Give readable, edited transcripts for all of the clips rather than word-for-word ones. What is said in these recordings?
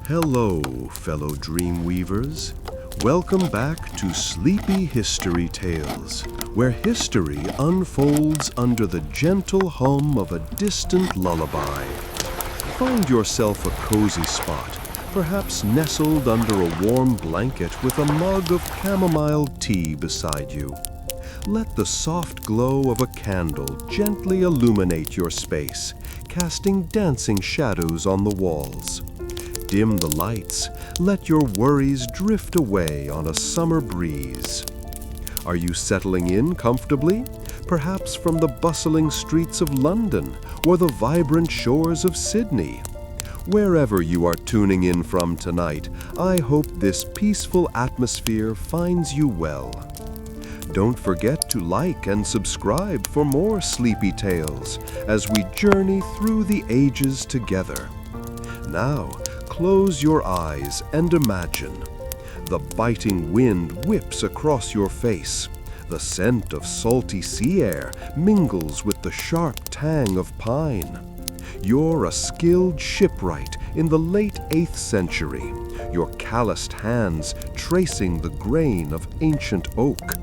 Hello, fellow dreamweavers. Welcome back to Sleepy History Tales, where history unfolds under the gentle hum of a distant lullaby. Find yourself a cozy spot, perhaps nestled under a warm blanket with a mug of chamomile tea beside you. Let the soft glow of a candle gently illuminate your space, casting dancing shadows on the walls. Dim the lights, let your worries drift away on a summer breeze. Are you settling in comfortably? Perhaps from the bustling streets of London or the vibrant shores of Sydney. Wherever you are tuning in from tonight, I hope this peaceful atmosphere finds you well. Don't forget to like and subscribe for more sleepy tales as we journey through the ages together. Now, close your eyes and imagine. The biting wind whips across your face. The scent of salty sea air mingles with the sharp tang of pine. You're a skilled shipwright in the late 8th century, your calloused hands tracing the grain of ancient oak.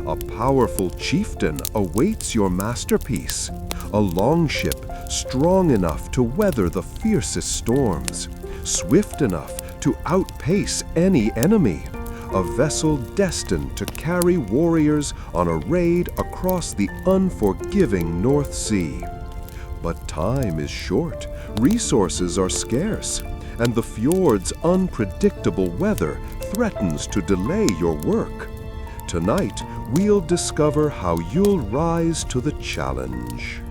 A powerful chieftain awaits your masterpiece, a longship strong enough to weather the fiercest storms, swift enough to outpace any enemy, a vessel destined to carry warriors on a raid across the unforgiving North Sea. But time is short, resources are scarce, and the fjord's unpredictable weather threatens to delay your work. Tonight, we'll discover how you'll rise to the challenge.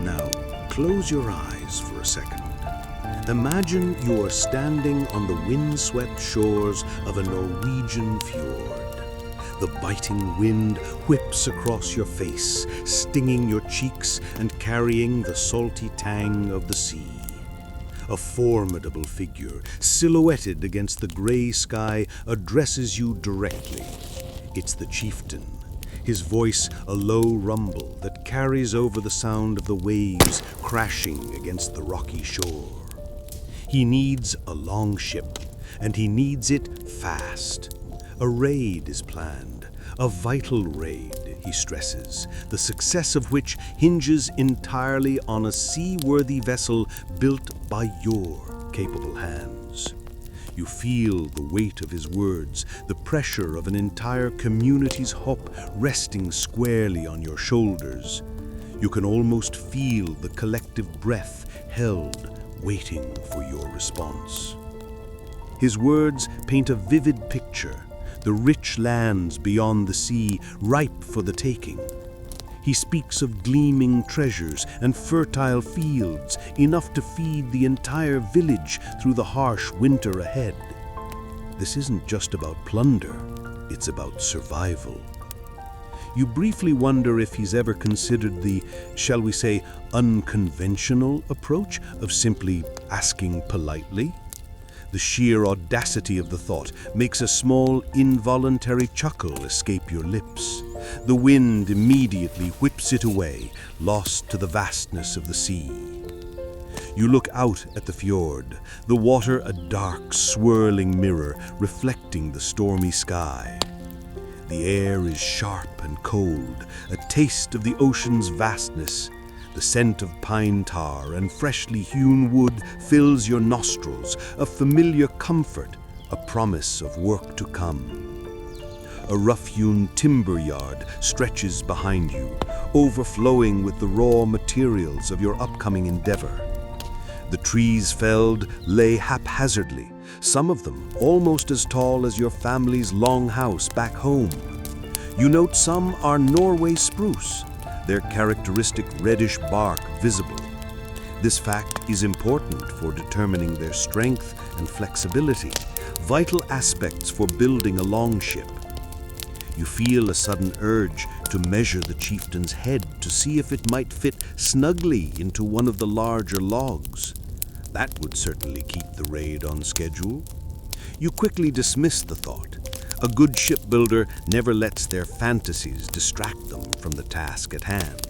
Now, close your eyes for a second. Imagine you are standing on the windswept shores of a Norwegian fjord. The biting wind whips across your face, stinging your cheeks and carrying the salty tang of the sea. A formidable figure, silhouetted against the gray sky, addresses you directly. It's the chieftain. His voice a low rumble that carries over the sound of the waves crashing against the rocky shore. He needs a longship, and he needs it fast. A raid is planned, a vital raid, he stresses, the success of which hinges entirely on a seaworthy vessel built by your capable hands. You feel the weight of his words, the pressure of an entire community's hope resting squarely on your shoulders. You can almost feel the collective breath held, waiting for your response. His words paint a vivid picture, the rich lands beyond the sea ripe for the taking. He speaks of gleaming treasures and fertile fields, enough to feed the entire village through the harsh winter ahead. This isn't just about plunder, it's about survival. You briefly wonder if he's ever considered the, shall we say, unconventional approach of simply asking politely. The sheer audacity of the thought makes a small, involuntary chuckle escape your lips. The wind immediately whips it away, lost to the vastness of the sea. You look out at the fjord, the water a dark, swirling mirror reflecting the stormy sky. The air is sharp and cold, a taste of the ocean's vastness. The scent of pine tar and freshly hewn wood fills your nostrils, a familiar comfort, a promise of work to come. A rough-hewn timber yard stretches behind you, overflowing with the raw materials of your upcoming endeavor. The trees felled lay haphazardly, some of them almost as tall as your family's long house back home. You note some are Norway spruce, their characteristic reddish bark visible. This fact is important for determining their strength and flexibility, vital aspects for building a longship. You feel a sudden urge to measure the chieftain's head to see if it might fit snugly into one of the larger logs. That would certainly keep the raid on schedule. You quickly dismiss the thought. A good shipbuilder never lets their fantasies distract them from the task at hand.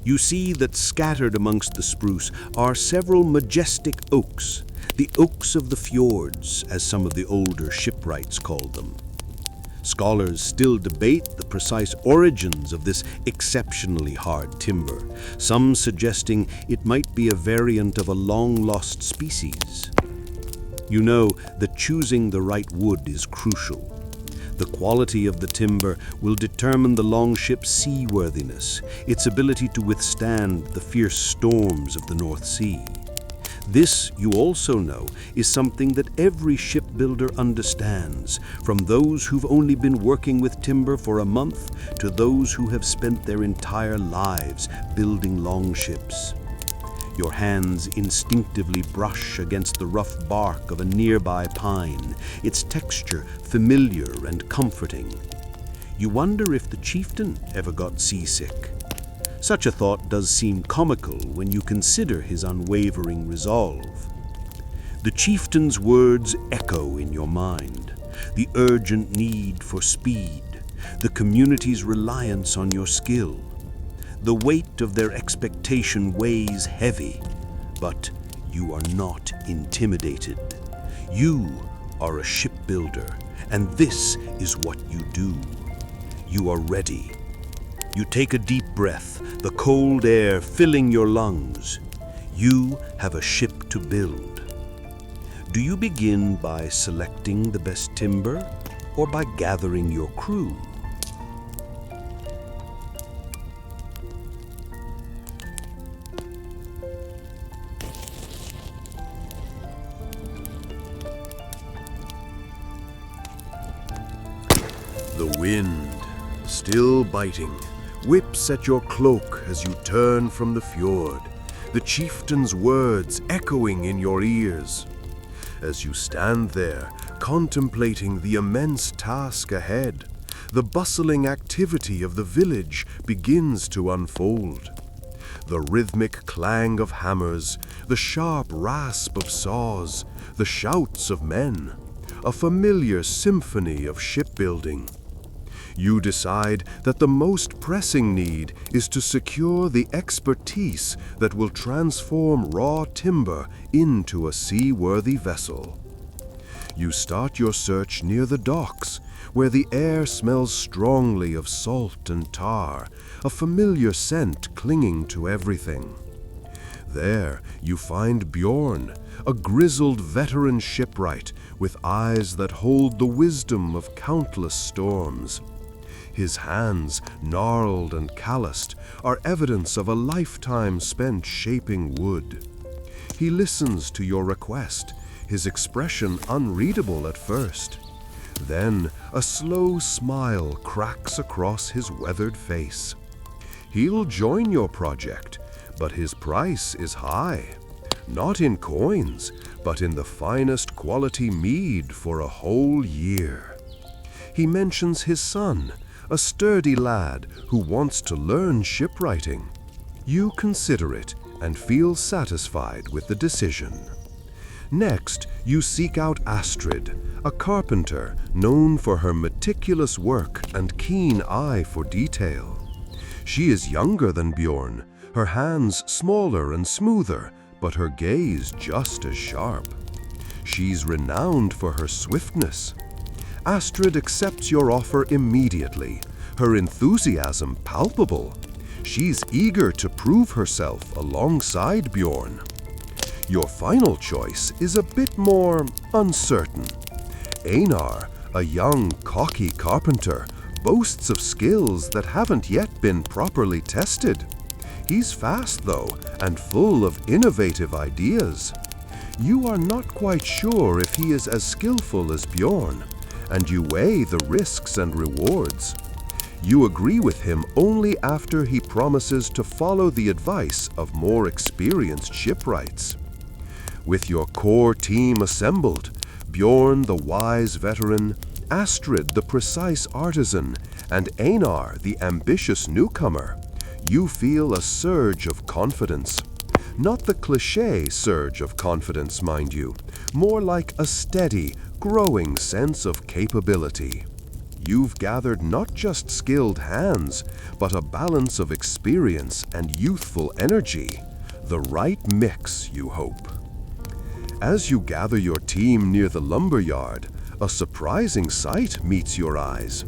You see that scattered amongst the spruce are several majestic oaks, the oaks of the fjords, as some of the older shipwrights called them. Scholars still debate the precise origins of this exceptionally hard timber, some suggesting it might be a variant of a long-lost species. You know that choosing the right wood is crucial. The quality of the timber will determine the Longship's seaworthiness, its ability to withstand the fierce storms of the North Sea. This, you also know, is something that every shipbuilder understands, from those who've only been working with timber for a month to those who have spent their entire lives building longships. Your hands instinctively brush against the rough bark of a nearby pine, its texture familiar and comforting. You wonder if the chieftain ever got seasick. Such a thought does seem comical when you consider his unwavering resolve. The chieftain's words echo in your mind, the urgent need for speed, the community's reliance on your skill. The weight of their expectation weighs heavy, but you are not intimidated. You are a shipbuilder, and this is what you do. You are ready. You take a deep breath, the cold air filling your lungs. You have a ship to build. Do you begin by selecting the best timber or by gathering your crew? The wind, still biting, whips at your cloak as you turn from the fjord, the chieftain's words echoing in your ears. As you stand there, contemplating the immense task ahead, the bustling activity of the village begins to unfold. The rhythmic clang of hammers, the sharp rasp of saws, the shouts of men, a familiar symphony of shipbuilding. You decide that the most pressing need is to secure the expertise that will transform raw timber into a seaworthy vessel. You start your search near the docks, where the air smells strongly of salt and tar, a familiar scent clinging to everything. There you find Bjorn, a grizzled veteran shipwright with eyes that hold the wisdom of countless storms. His hands, gnarled and calloused, are evidence of a lifetime spent shaping wood. He listens to your request, his expression unreadable at first. Then a slow smile cracks across his weathered face. He'll join your project, but his price is high. Not in coins, but in the finest quality mead for a whole year. He mentions his son, a sturdy lad who wants to learn shipwriting. You consider it and feel satisfied with the decision. Next, you seek out Astrid, a carpenter known for her meticulous work and keen eye for detail. She is younger than Bjorn, her hands smaller and smoother, but her gaze just as sharp. She's renowned for her swiftness. Astrid accepts your offer immediately, her enthusiasm palpable. She's eager to prove herself alongside Bjorn. Your final choice is a bit more uncertain. Einar, a young, cocky carpenter, boasts of skills that haven't yet been properly tested. He's fast, though, and full of innovative ideas. You are not quite sure if he is as skillful as Bjorn, and you weigh the risks and rewards. You agree with him only after he promises to follow the advice of more experienced shipwrights. With your core team assembled, Bjorn the wise veteran, Astrid the precise artisan, and Einar the ambitious newcomer, you feel a surge of confidence. Not the cliché surge of confidence, mind you, more like a steady, growing sense of capability. you've gathered not just skilled hands, but a balance of experience and youthful energy. The right mix, you hope. As you gather your team near the lumberyard, a surprising sight meets your eyes.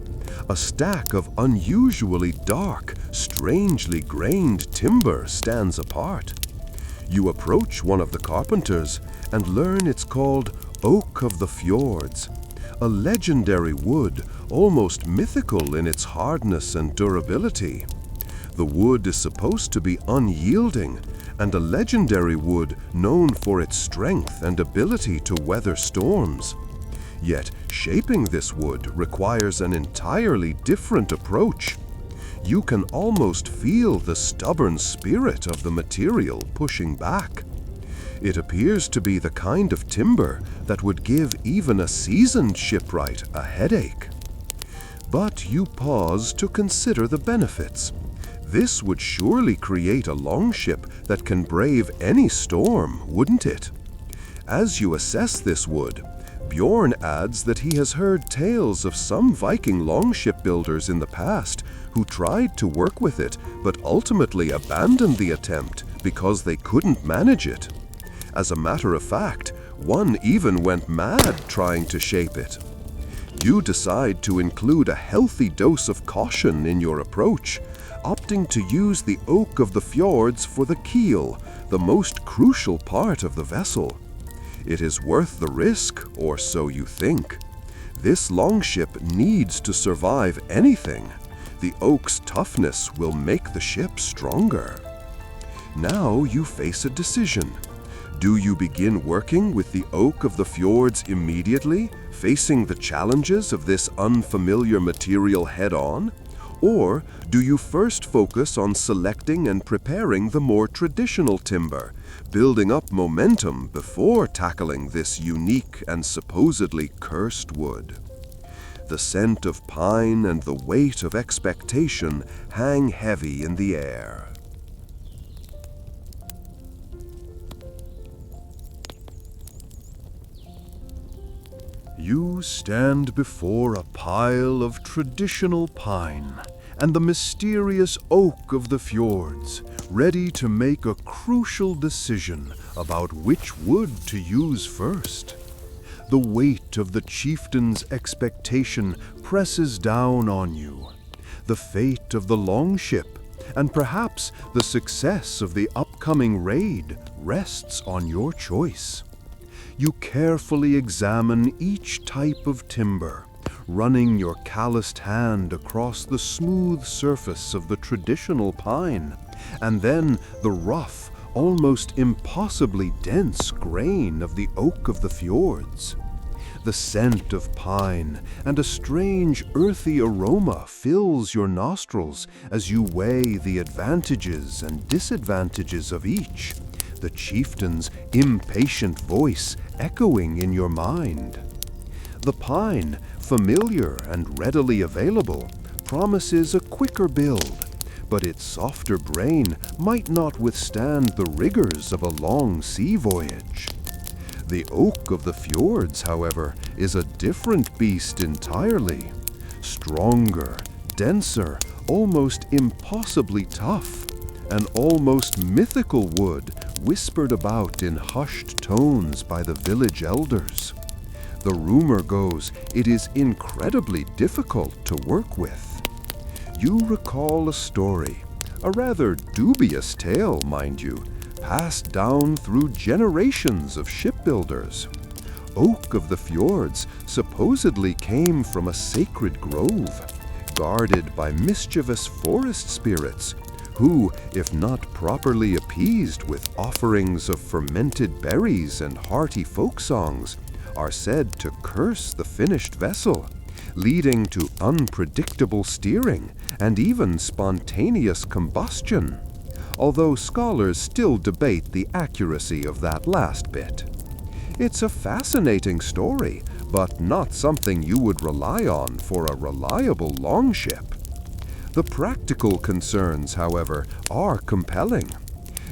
A stack of unusually dark, strangely grained timber stands apart. You approach one of the carpenters and learn it's called Oak of the Fjords, a legendary wood almost mythical in its hardness and durability. The wood is supposed to be unyielding, and a legendary wood known for its strength and ability to weather storms. Yet, shaping this wood requires an entirely different approach. You can almost feel the stubborn spirit of the material pushing back. It appears to be the kind of timber that would give even a seasoned shipwright a headache. But you pause to consider the benefits. This would surely create a longship that can brave any storm, wouldn't it? As you assess this wood, Bjorn adds that he has heard tales of some Viking longship builders in the past who tried to work with it but ultimately abandoned the attempt because they couldn't manage it. As a matter of fact, one even went mad trying to shape it. You decide to include a healthy dose of caution in your approach, opting to use the Oak of the Fjords for the keel, the most crucial part of the vessel. It is worth the risk, or so you think. This longship needs to survive anything. The oak's toughness will make the ship stronger. Now you face a decision. Do you begin working with the Oak of the Fjords immediately, facing the challenges of this unfamiliar material head-on? Or do you first focus on selecting and preparing the more traditional timber, building up momentum before tackling this unique and supposedly cursed wood? The scent of pine and the weight of expectation hang heavy in the air. You stand before a pile of traditional pine and the mysterious Oak of the Fjords, ready to make a crucial decision about which wood to use first. The weight of the chieftain's expectation presses down on you. The fate of the longship, and perhaps the success of the upcoming raid, rests on your choice. You carefully examine each type of timber, running your calloused hand across the smooth surface of the traditional pine, and then the rough, almost impossibly dense grain of the Oak of the Fjords. The scent of pine and a strange earthy aroma fills your nostrils as you weigh the advantages and disadvantages of each, the chieftain's impatient voice echoing in your mind. The pine, familiar and readily available, promises a quicker build, but its softer brain might not withstand the rigors of a long sea voyage. The Oak of the Fjords, however, is a different beast entirely. Stronger, denser, almost impossibly tough, an almost mythical wood whispered about in hushed tones by the village elders. The rumor goes it is incredibly difficult to work with. You recall a story, a rather dubious tale, mind you, passed down through generations of shipbuilders. Oak of the Fjords supposedly came from a sacred grove, guarded by mischievous forest spirits, who, if not properly appeased with offerings of fermented berries and hearty folk songs, are said to curse the finished vessel, leading to unpredictable steering and even spontaneous combustion, although scholars still debate the accuracy of that last bit. It's a fascinating story, but not something you would rely on for a reliable longship. The practical concerns, however, are compelling.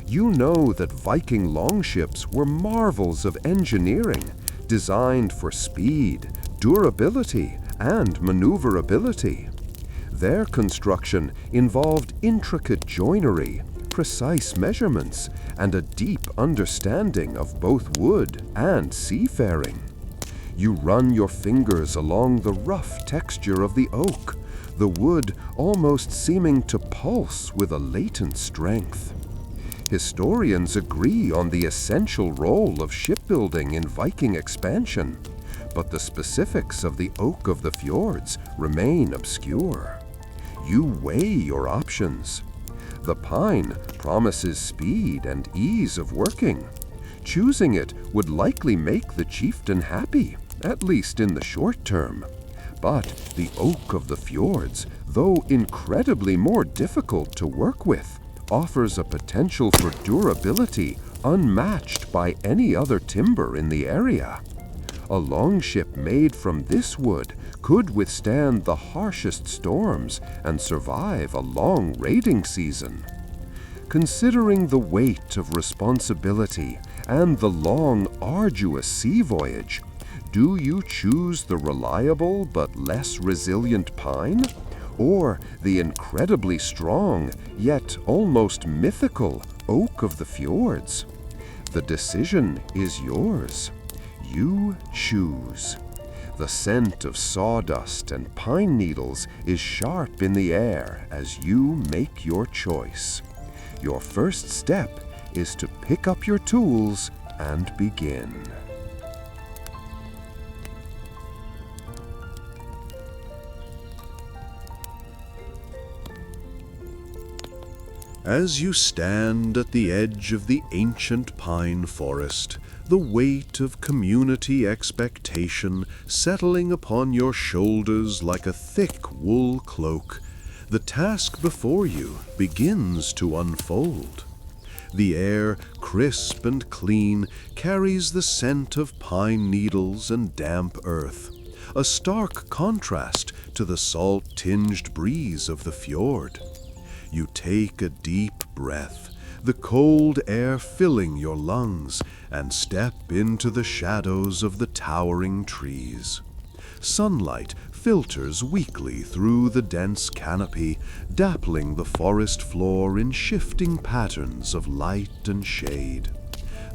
You know that Viking longships were marvels of engineering, designed for speed, durability, and maneuverability. Their construction involved intricate joinery, precise measurements, and a deep understanding of both wood and seafaring. You run your fingers along the rough texture of the oak, the wood almost seeming to pulse with a latent strength. Historians agree on the essential role of shipbuilding in Viking expansion, but the specifics of the oak of the fjords remain obscure. You weigh your options. The pine promises speed and ease of working. Choosing it would likely make the chieftain happy, at least in the short term. But the oak of the fjords, though incredibly more difficult to work with, offers a potential for durability unmatched by any other timber in the area. A longship made from this wood could withstand the harshest storms and survive a long raiding season. Considering the weight of responsibility and the long, arduous sea voyage, do you choose the reliable but less resilient pine, or the incredibly strong yet almost mythical oak of the fjords? The decision is yours. You choose. The scent of sawdust and pine needles is sharp in the air as you make your choice. Your first step is to pick up your tools and begin. As you stand at the edge of the ancient pine forest, the weight of community expectation settling upon your shoulders like a thick wool cloak, the task before you begins to unfold. The air, crisp and clean, carries the scent of pine needles and damp earth, a stark contrast to the salt-tinged breeze of the fjord. You take a deep breath, the cold air filling your lungs, and step into the shadows of the towering trees. Sunlight filters weakly through the dense canopy, dappling the forest floor in shifting patterns of light and shade.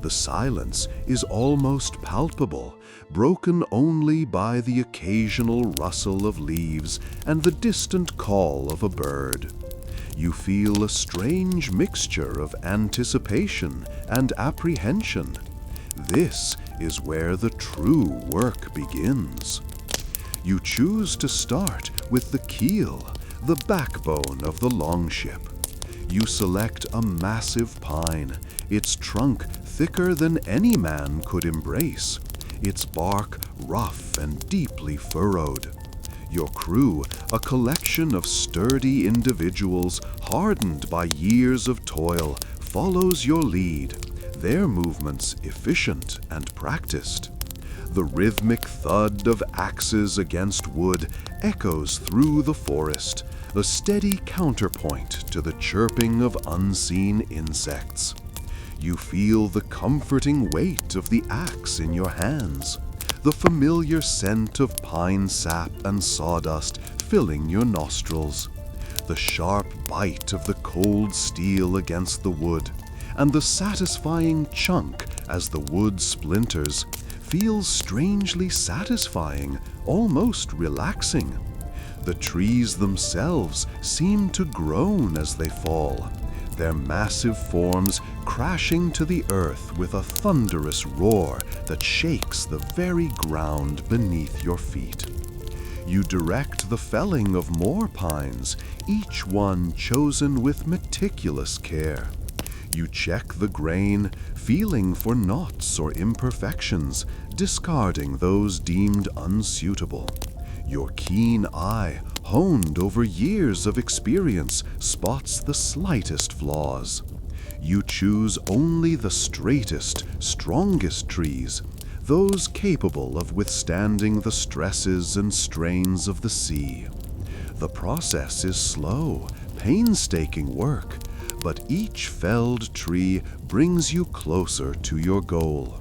The silence is almost palpable, broken only by the occasional rustle of leaves and the distant call of a bird. You feel a strange mixture of anticipation and apprehension. This is where the true work begins. You choose to start with the keel, the backbone of the longship. You select a massive pine, its trunk thicker than any man could embrace, its bark rough and deeply furrowed. Your crew, a collection of sturdy individuals hardened by years of toil, follows your lead, their movements efficient and practiced. The rhythmic thud of axes against wood echoes through the forest, a steady counterpoint to the chirping of unseen insects. You feel the comforting weight of the axe in your hands, the familiar scent of pine sap and sawdust filling your nostrils, the sharp bite of the cold steel against the wood, and the satisfying chunk as the wood splinters feels strangely satisfying, almost relaxing. The trees themselves seem to groan as they fall, their massive forms crashing to the earth with a thunderous roar that shakes the very ground beneath your feet. You direct the felling of more pines, each one chosen with meticulous care. You check the grain, feeling for knots or imperfections, discarding those deemed unsuitable. Your keen eye, honed over years of experience, spots the slightest flaws. You choose only the straightest, strongest trees, those capable of withstanding the stresses and strains of the sea. The process is slow, painstaking work, but each felled tree brings you closer to your goal.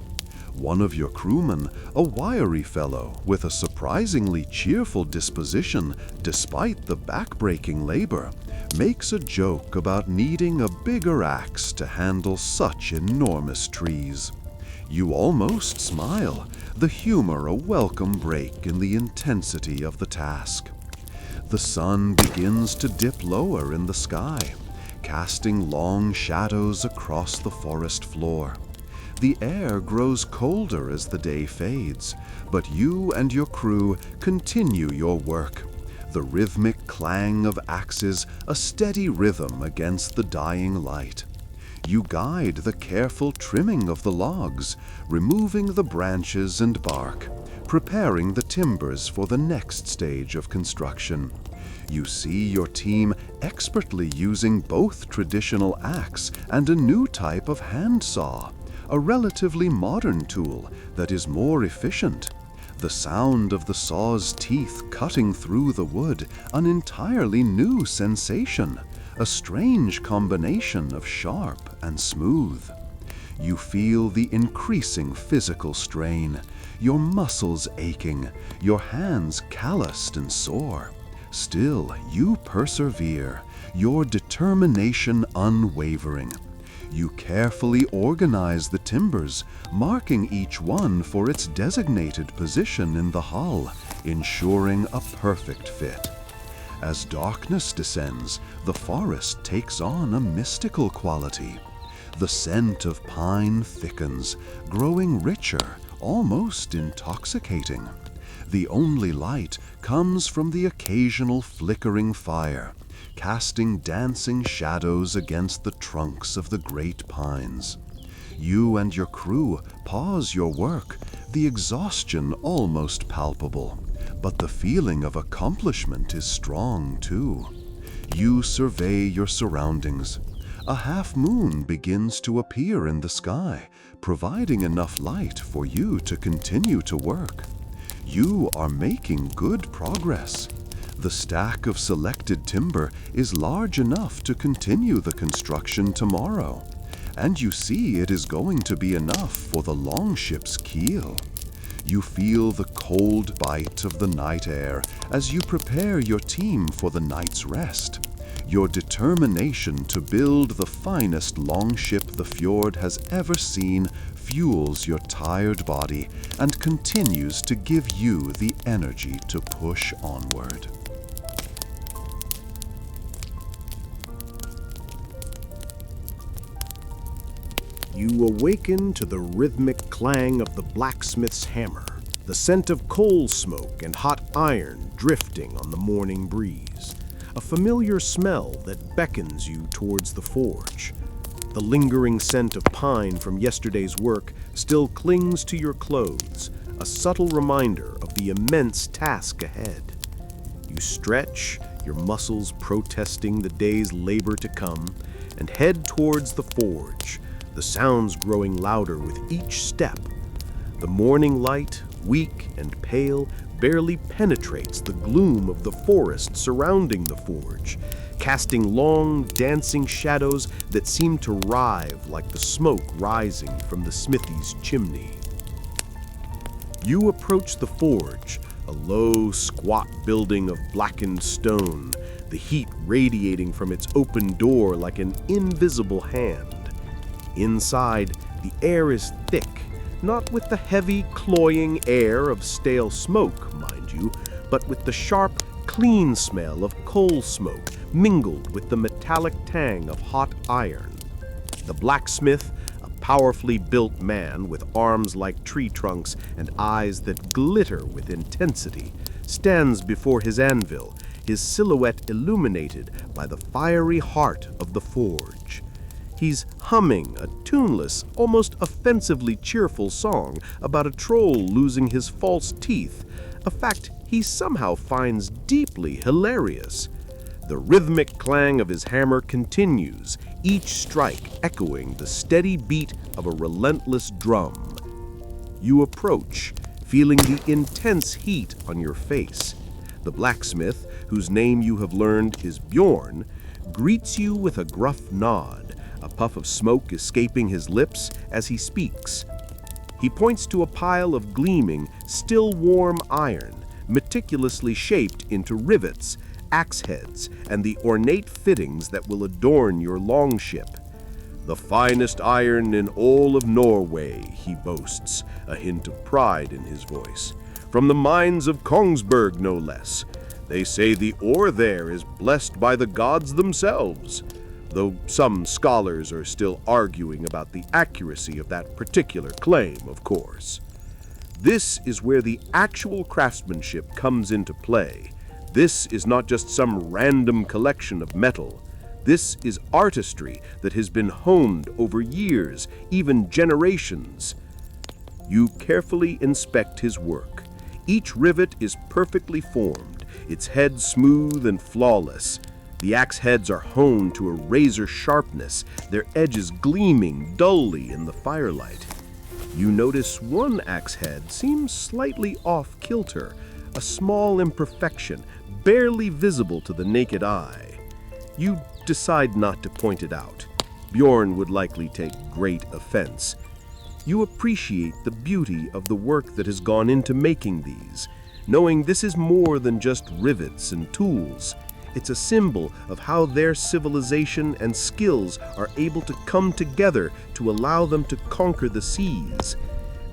One of your crewmen, a wiry fellow with a surprisingly cheerful disposition despite the backbreaking labor makes a joke about needing a bigger axe to handle such enormous trees. You almost smile, the humor a welcome break in the intensity of the task. The sun begins to dip lower in the sky, casting long shadows across the forest floor. The air grows colder as the day fades, but you and your crew continue your work. The rhythmic clang of axes a steady rhythm against the dying light. You guide the careful trimming of the logs, removing the branches and bark, preparing the timbers for the next stage of construction. You see your team expertly using both traditional axe and a new type of hand saw, a relatively modern tool that is more efficient. The sound of the saw's teeth cutting through the wood, an entirely new sensation, a strange combination of sharp and smooth. You feel the increasing physical strain, your muscles aching, your hands calloused and sore. Still, you persevere, your determination unwavering. You carefully organize the timbers, marking each one for its designated position in the hull, ensuring a perfect fit. As darkness descends, the forest takes on a mystical quality. The scent of pine thickens, growing richer, almost intoxicating. The only light comes from the occasional flickering fire, casting dancing shadows against the trunks of the great pines. You and your crew pause your work, the exhaustion almost palpable, but the feeling of accomplishment is strong too. You survey your surroundings. A half moon begins to appear in the sky, providing enough light for you to continue to work. You are making good progress. The stack of selected timber is large enough to continue the construction tomorrow, and you see it is going to be enough for the Longship's keel. You feel the cold bite of the night air as you prepare your team for the night's rest. Your determination to build the finest Longship the fjord has ever seen fuels your tired body and continues to give you the energy to push onward. You awaken to the rhythmic clang of the blacksmith's hammer, the scent of coal smoke and hot iron drifting on the morning breeze, a familiar smell that beckons you towards the forge. The lingering scent of pine from yesterday's work still clings to your clothes, a subtle reminder of the immense task ahead. You stretch, your muscles protesting the day's labor to come, and head towards the forge, the sounds growing louder with each step. The morning light, weak and pale, barely penetrates the gloom of the forest surrounding the forge, casting long, dancing shadows that seem to writhe like the smoke rising from the smithy's chimney. You approach the forge, a low, squat building of blackened stone, the heat radiating from its open door like an invisible hand. Inside, the air is thick, not with the heavy, cloying air of stale smoke, mind you, but with the sharp, clean smell of coal smoke mingled with the metallic tang of hot iron. The blacksmith, a powerfully built man with arms like tree trunks and eyes that glitter with intensity, stands before his anvil, his silhouette illuminated by the fiery heart of the forge. He's humming a tuneless, almost offensively cheerful song about a troll losing his false teeth, a fact he somehow finds deeply hilarious. The rhythmic clang of his hammer continues, each strike echoing the steady beat of a relentless drum. You approach, feeling the intense heat on your face. The blacksmith, whose name you have learned is Bjorn, greets you with a gruff nod, a puff of smoke escaping his lips as he speaks. He points to a pile of gleaming, still warm iron, meticulously shaped into rivets, axe heads, and the ornate fittings that will adorn your longship. "The finest iron in all of Norway," he boasts, a hint of pride in his voice. "From the mines of Kongsberg, no less. They say the ore there is blessed by the gods themselves," though some scholars are still arguing about the accuracy of that particular claim, of course. This is where the actual craftsmanship comes into play. This is not just some random collection of metal. This is artistry that has been honed over years, even generations. You carefully inspect his work. Each rivet is perfectly formed, its head smooth and flawless. The axe heads are honed to a razor sharpness, their edges gleaming dully in the firelight. You notice one axe head seems slightly off-kilter, a small imperfection, barely visible to the naked eye. You decide not to point it out. Bjorn would likely take great offense. You appreciate the beauty of the work that has gone into making these, knowing this is more than just rivets and tools. It's a symbol of how their civilization and skills are able to come together to allow them to conquer the seas.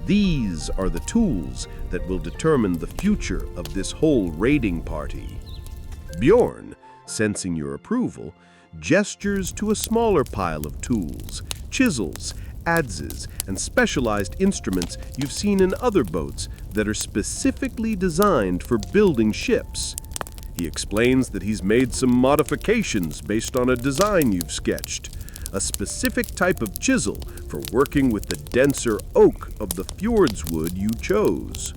These are the tools that will determine the future of this whole raiding party. Bjorn, sensing your approval, gestures to a smaller pile of tools, chisels, adzes, and specialized instruments you've seen in other boats that are specifically designed for building ships. He explains that he's made some modifications based on a design you've sketched, a specific type of chisel for working with the denser oak of the Fjords wood you chose.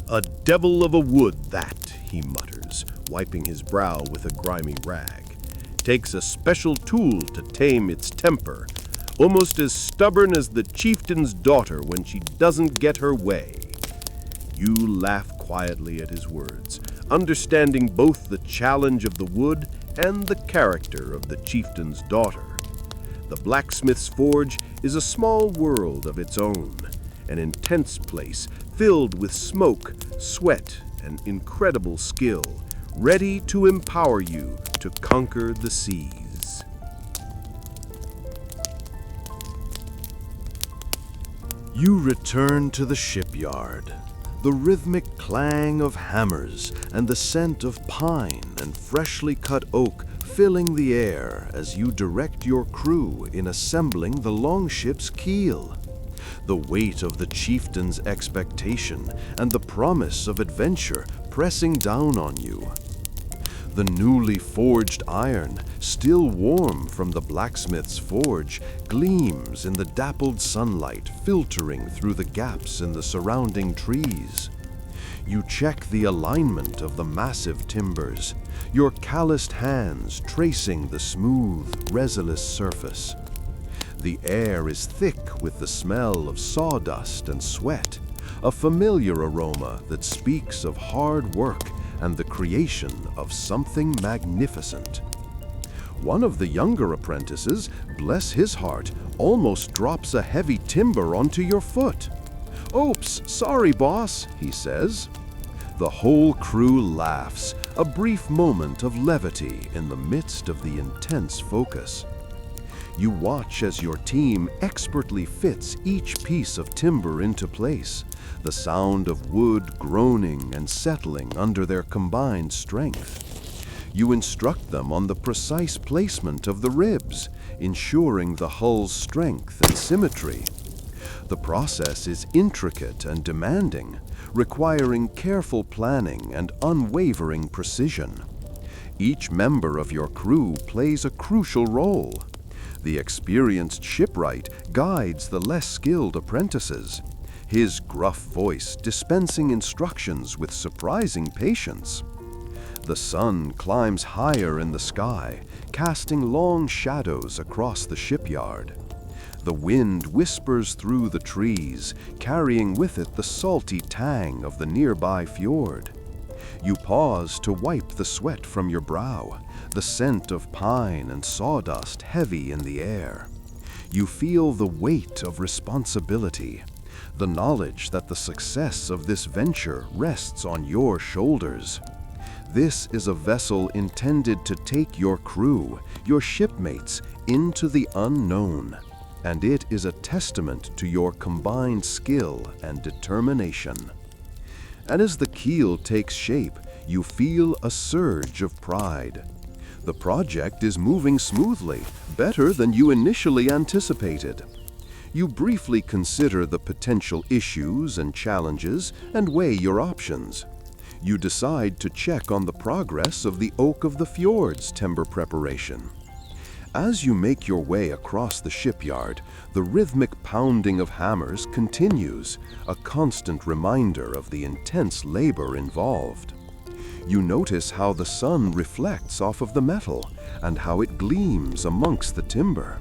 "A devil of a wood, that," he mutters, wiping his brow with a grimy rag. "Takes a special tool to tame its temper, almost as stubborn as the chieftain's daughter when she doesn't get her way." You laugh quietly at his words, understanding both the challenge of the wood and the character of the chieftain's daughter. The blacksmith's forge is a small world of its own, an intense place filled with smoke, sweat, and incredible skill, ready to empower you to conquer the seas. You return to the shipyard. The rhythmic clang of hammers and the scent of pine and freshly cut oak filling the air as you direct your crew in assembling the longship's keel. The weight of the chieftain's expectation and the promise of adventure pressing down on you. The newly forged iron, still warm from the blacksmith's forge, gleams in the dappled sunlight filtering through the gaps in the surrounding trees. You check the alignment of the massive timbers, your calloused hands tracing the smooth, resinous surface. The air is thick with the smell of sawdust and sweat, a familiar aroma that speaks of hard work and the creation of something magnificent. One of the younger apprentices, bless his heart, almost drops a heavy timber onto your foot. "Oops, sorry, boss," he says. The whole crew laughs, a brief moment of levity in the midst of the intense focus. You watch as your team expertly fits each piece of timber into place, the sound of wood groaning and settling under their combined strength. You instruct them on the precise placement of the ribs, ensuring the hull's strength and symmetry. The process is intricate and demanding, requiring careful planning and unwavering precision. Each member of your crew plays a crucial role. The experienced shipwright guides the less skilled apprentices, his gruff voice dispensing instructions with surprising patience. The sun climbs higher in the sky, casting long shadows across the shipyard. The wind whispers through the trees, carrying with it the salty tang of the nearby fjord. You pause to wipe the sweat from your brow, the scent of pine and sawdust heavy in the air. You feel the weight of responsibility, the knowledge that the success of this venture rests on your shoulders. This is a vessel intended to take your crew, your shipmates, into the unknown, and it is a testament to your combined skill and determination. And as the keel takes shape, you feel a surge of pride. The project is moving smoothly, better than you initially anticipated. You briefly consider the potential issues and challenges and weigh your options. You decide to check on the progress of the Oak of the Fjords timber preparation. As you make your way across the shipyard, the rhythmic pounding of hammers continues, a constant reminder of the intense labor involved. You notice how the sun reflects off of the metal and how it gleams amongst the timber.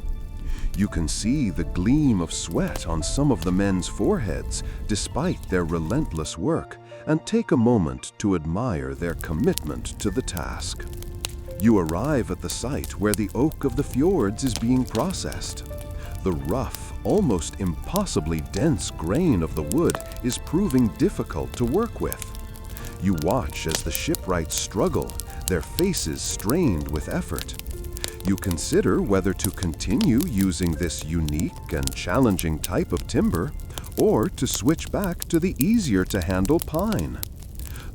You can see the gleam of sweat on some of the men's foreheads despite their relentless work, and take a moment to admire their commitment to the task. You arrive at the site where the Oak of the Fjords is being processed. The rough, almost impossibly dense grain of the wood is proving difficult to work with. You watch as the shipwrights struggle, their faces strained with effort. You consider whether to continue using this unique and challenging type of timber, or to switch back to the easier-to-handle pine.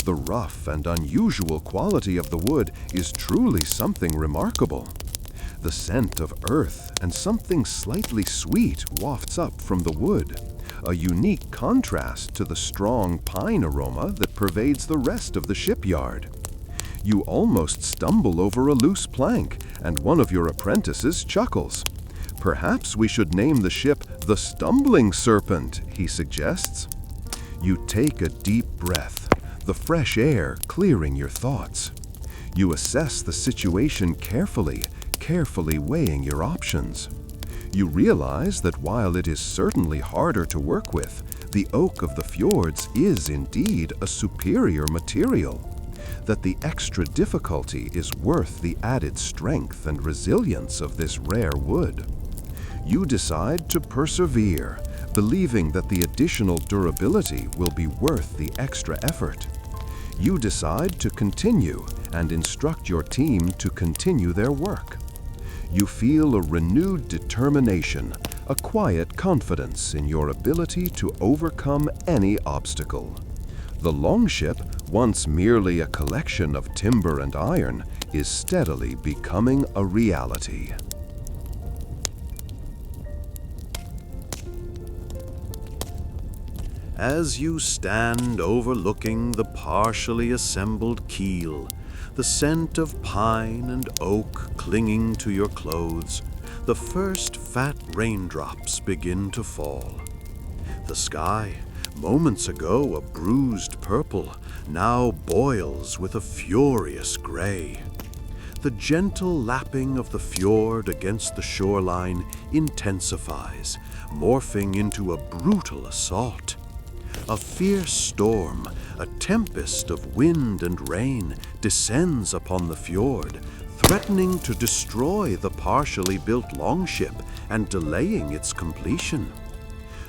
The rough and unusual quality of the wood is truly something remarkable. The scent of earth and something slightly sweet wafts up from the wood, a unique contrast to the strong pine aroma that pervades the rest of the shipyard. You almost stumble over a loose plank, and one of your apprentices chuckles. "Perhaps we should name the ship the Stumbling Serpent," he suggests. You take a deep breath, the fresh air clearing your thoughts. You assess the situation carefully weighing your options. You realize that while it is certainly harder to work with, the Oak of the Fjords is indeed a superior material, that the extra difficulty is worth the added strength and resilience of this rare wood. You decide to persevere, believing that the additional durability will be worth the extra effort. You decide to continue and instruct your team to continue their work. You feel a renewed determination, a quiet confidence in your ability to overcome any obstacle. The Longship, once merely a collection of timber and iron, is steadily becoming a reality. As you stand overlooking the partially assembled keel, the scent of pine and oak clinging to your clothes, the first fat raindrops begin to fall. The sky, moments ago a bruised purple, now boils with a furious gray. The gentle lapping of the fjord against the shoreline intensifies, morphing into a brutal assault. A fierce storm, a tempest of wind and rain, descends upon the fjord, threatening to destroy the partially built longship and delaying its completion.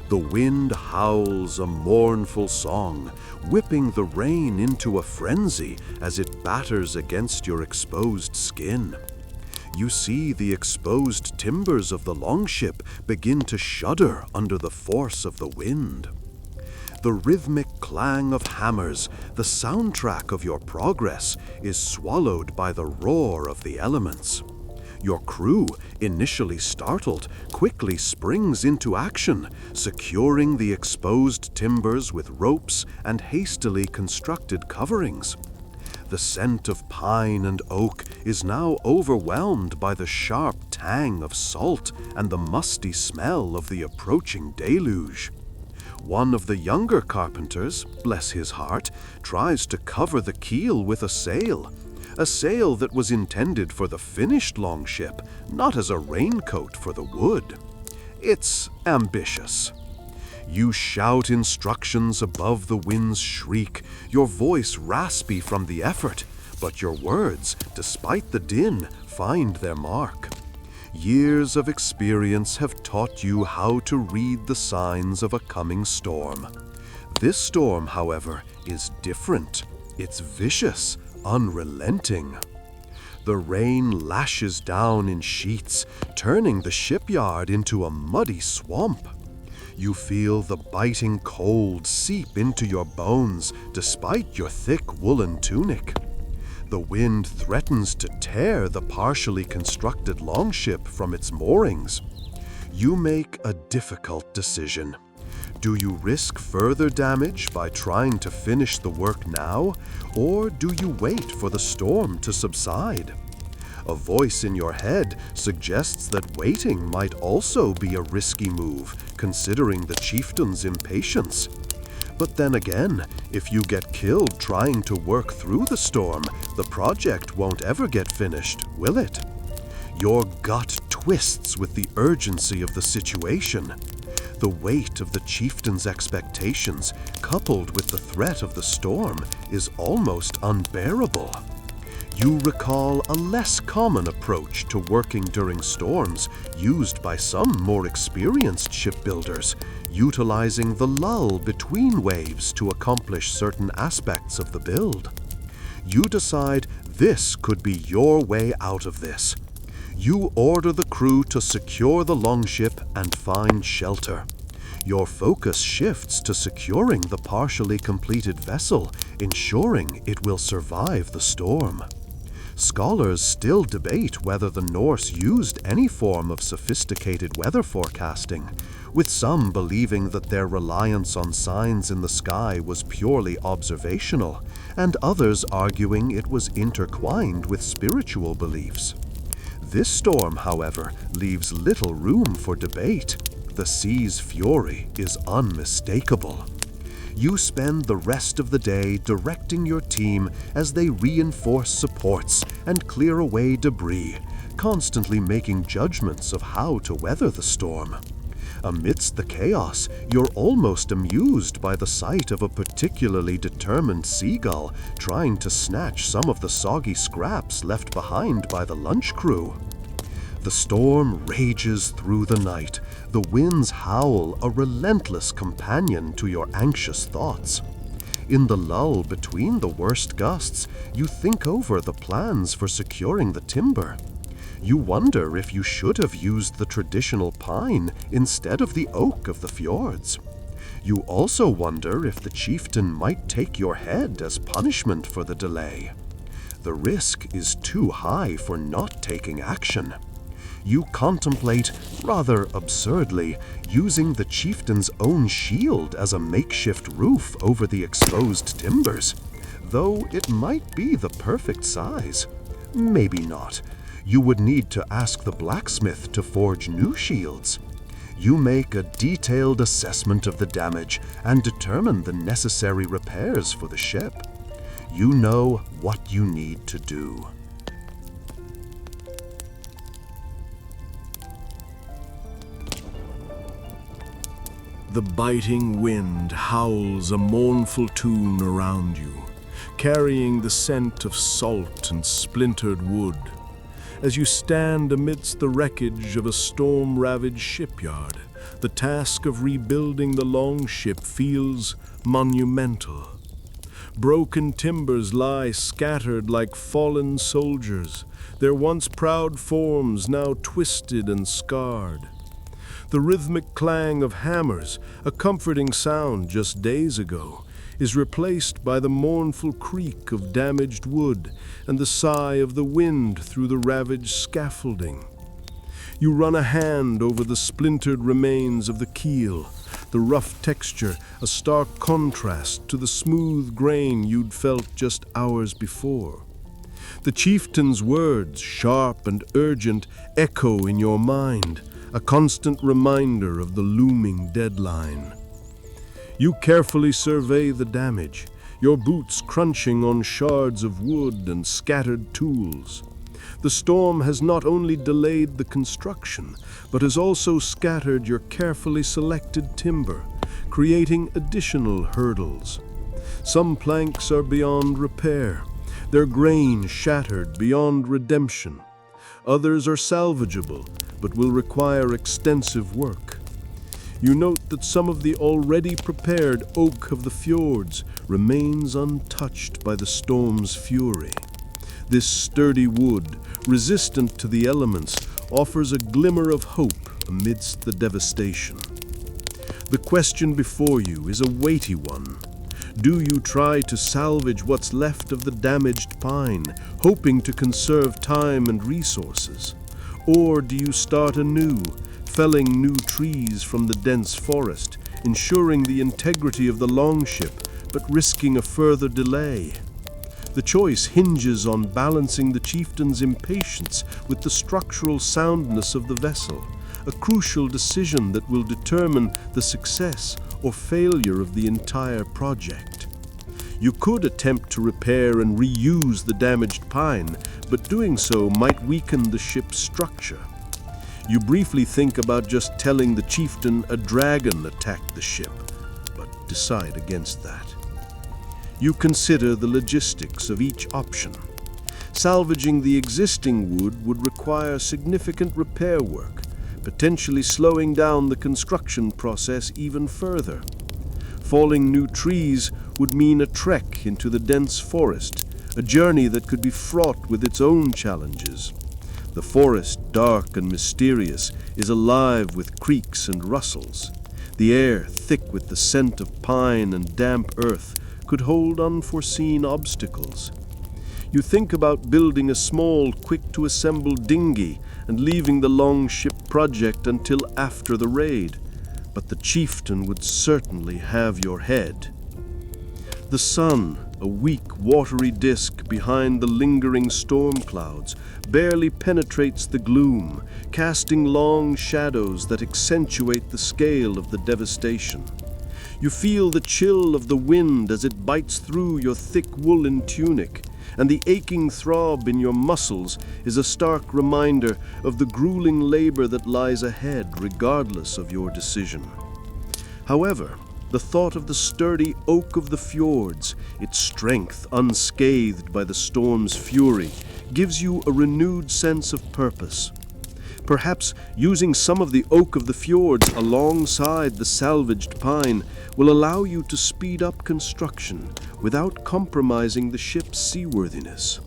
The wind howls a mournful song, whipping the rain into a frenzy as it batters against your exposed skin. You see the exposed timbers of the longship begin to shudder under the force of the wind. The rhythmic clang of hammers, the soundtrack of your progress, is swallowed by the roar of the elements. Your crew, initially startled, quickly springs into action, securing the exposed timbers with ropes and hastily constructed coverings. The scent of pine and oak is now overwhelmed by the sharp tang of salt and the musty smell of the approaching deluge. One of the younger carpenters, bless his heart, tries to cover the keel with a sail that was intended for the finished longship, not as a raincoat for the wood. It's ambitious. You shout instructions above the wind's shriek, your voice raspy from the effort, but your words, despite the din, find their mark. Years of experience have taught you how to read the signs of a coming storm. This storm, however, is different. It's vicious, unrelenting. The rain lashes down in sheets, turning the shipyard into a muddy swamp. You feel the biting cold seep into your bones despite your thick woolen tunic. The wind threatens to tear the partially constructed longship from its moorings. You make a difficult decision. Do you risk further damage by trying to finish the work now, or do you wait for the storm to subside? A voice in your head suggests that waiting might also be a risky move, considering the chieftain's impatience. But then again, if you get killed trying to work through the storm, the project won't ever get finished, will it? Your gut twists with the urgency of the situation. The weight of the chieftain's expectations, coupled with the threat of the storm, is almost unbearable. You recall a less common approach to working during storms used by some more experienced shipbuilders, utilizing the lull between waves to accomplish certain aspects of the build. You decide this could be your way out of this. You order the crew to secure the longship and find shelter. Your focus shifts to securing the partially completed vessel, ensuring it will survive the storm. Scholars still debate whether the Norse used any form of sophisticated weather forecasting, with some believing that their reliance on signs in the sky was purely observational, and others arguing it was intertwined with spiritual beliefs. This storm, however, leaves little room for debate. The sea's fury is unmistakable. You spend the rest of the day directing your team as they reinforce supports and clear away debris, constantly making judgments of how to weather the storm. Amidst the chaos, you're almost amused by the sight of a particularly determined seagull trying to snatch some of the soggy scraps left behind by the lunch crew. The storm rages through the night. The winds howl, a relentless companion to your anxious thoughts. In the lull between the worst gusts, you think over the plans for securing the timber. You wonder if you should have used the traditional pine instead of the oak of the fjords. You also wonder if the chieftain might take your head as punishment for the delay. The risk is too high for not taking action. You contemplate, rather absurdly, using the chieftain's own shield as a makeshift roof over the exposed timbers, though it might be the perfect size. Maybe not. You would need to ask the blacksmith to forge new shields. You make a detailed assessment of the damage and determine the necessary repairs for the ship. You know what you need to do. The biting wind howls a mournful tune around you, carrying the scent of salt and splintered wood. As you stand amidst the wreckage of a storm-ravaged shipyard, the task of rebuilding the longship feels monumental. Broken timbers lie scattered like fallen soldiers, their once proud forms now twisted and scarred. The rhythmic clang of hammers, a comforting sound just days ago, is replaced by the mournful creak of damaged wood and the sigh of the wind through the ravaged scaffolding. You run a hand over the splintered remains of the keel, the rough texture a stark contrast to the smooth grain you'd felt just hours before. The chieftain's words, sharp and urgent, echo in your mind, a constant reminder of the looming deadline. You carefully survey the damage, your boots crunching on shards of wood and scattered tools. The storm has not only delayed the construction, but has also scattered your carefully selected timber, creating additional hurdles. Some planks are beyond repair, their grain shattered beyond redemption. Others are salvageable, but will require extensive work. You note that some of the already prepared oak of the fjords remains untouched by the storm's fury. This sturdy wood, resistant to the elements, offers a glimmer of hope amidst the devastation. The question before you is a weighty one. Do you try to salvage what's left of the damaged pine, hoping to conserve time and resources? Or do you start anew, felling new trees from the dense forest, ensuring the integrity of the Longship, but risking a further delay? The choice hinges on balancing the chieftain's impatience with the structural soundness of the vessel, a crucial decision that will determine the success or failure of the entire project. You could attempt to repair and reuse the damaged pine, but doing so might weaken the ship's structure. You briefly think about just telling the chieftain a dragon attacked the ship, but decide against that. You consider the logistics of each option. Salvaging the existing wood would require significant repair work, potentially slowing down the construction process even further. Falling new trees would mean a trek into the dense forest, a journey that could be fraught with its own challenges. The forest, dark and mysterious, is alive with creaks and rustles. The air, thick with the scent of pine and damp earth, could hold unforeseen obstacles. You think about building a small, quick-to-assemble dinghy and leaving the Longship project until after the raid, but the chieftain would certainly have your head. The sun, a weak, watery disk behind the lingering storm clouds, barely penetrates the gloom, casting long shadows that accentuate the scale of the devastation. You feel the chill of the wind as it bites through your thick woolen tunic, and the aching throb in your muscles is a stark reminder of the grueling labor that lies ahead regardless of your decision. However, the thought of the sturdy oak of the fjords, its strength unscathed by the storm's fury, gives you a renewed sense of purpose. Perhaps using some of the oak of the fjords alongside the salvaged pine will allow you to speed up construction without compromising the ship's seaworthiness.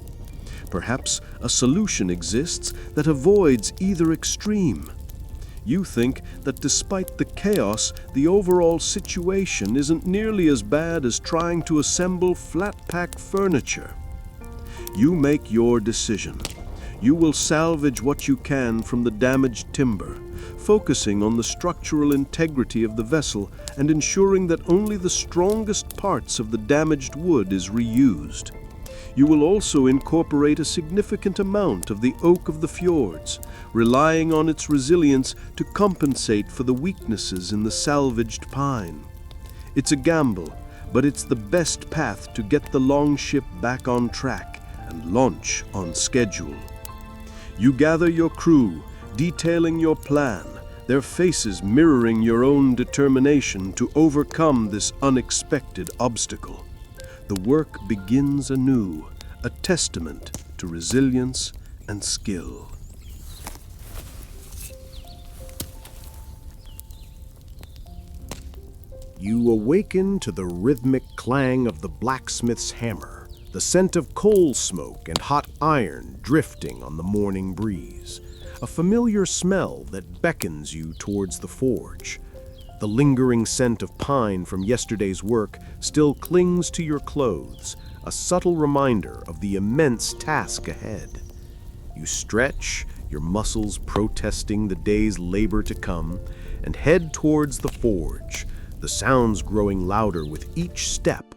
Perhaps a solution exists that avoids either extreme. You think that despite the chaos, the overall situation isn't nearly as bad as trying to assemble flat-pack furniture. You make your decision. You will salvage what you can from the damaged timber, focusing on the structural integrity of the vessel and ensuring that only the strongest parts of the damaged wood is reused. You will also incorporate a significant amount of the oak of the fjords, relying on its resilience to compensate for the weaknesses in the salvaged pine. It's a gamble, but it's the best path to get the Longship back on track and launch on schedule. You gather your crew, detailing your plan, their faces mirroring your own determination to overcome this unexpected obstacle. The work begins anew, a testament to resilience and skill. You awaken to the rhythmic clang of the blacksmith's hammer, the scent of coal smoke and hot iron drifting on the morning breeze, a familiar smell that beckons you towards the forge. The lingering scent of pine from yesterday's work still clings to your clothes, a subtle reminder of the immense task ahead. You stretch, your muscles protesting the day's labor to come, and head towards the forge, the sounds growing louder with each step.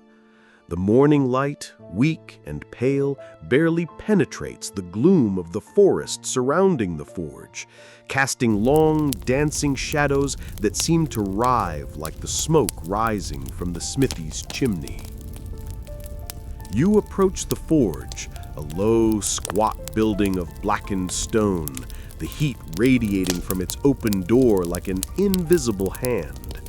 The morning light, weak and pale, barely penetrates the gloom of the forest surrounding the forge, casting long, dancing shadows that seem to writhe like the smoke rising from the smithy's chimney. You approach the forge, a low, squat building of blackened stone, the heat radiating from its open door like an invisible hand.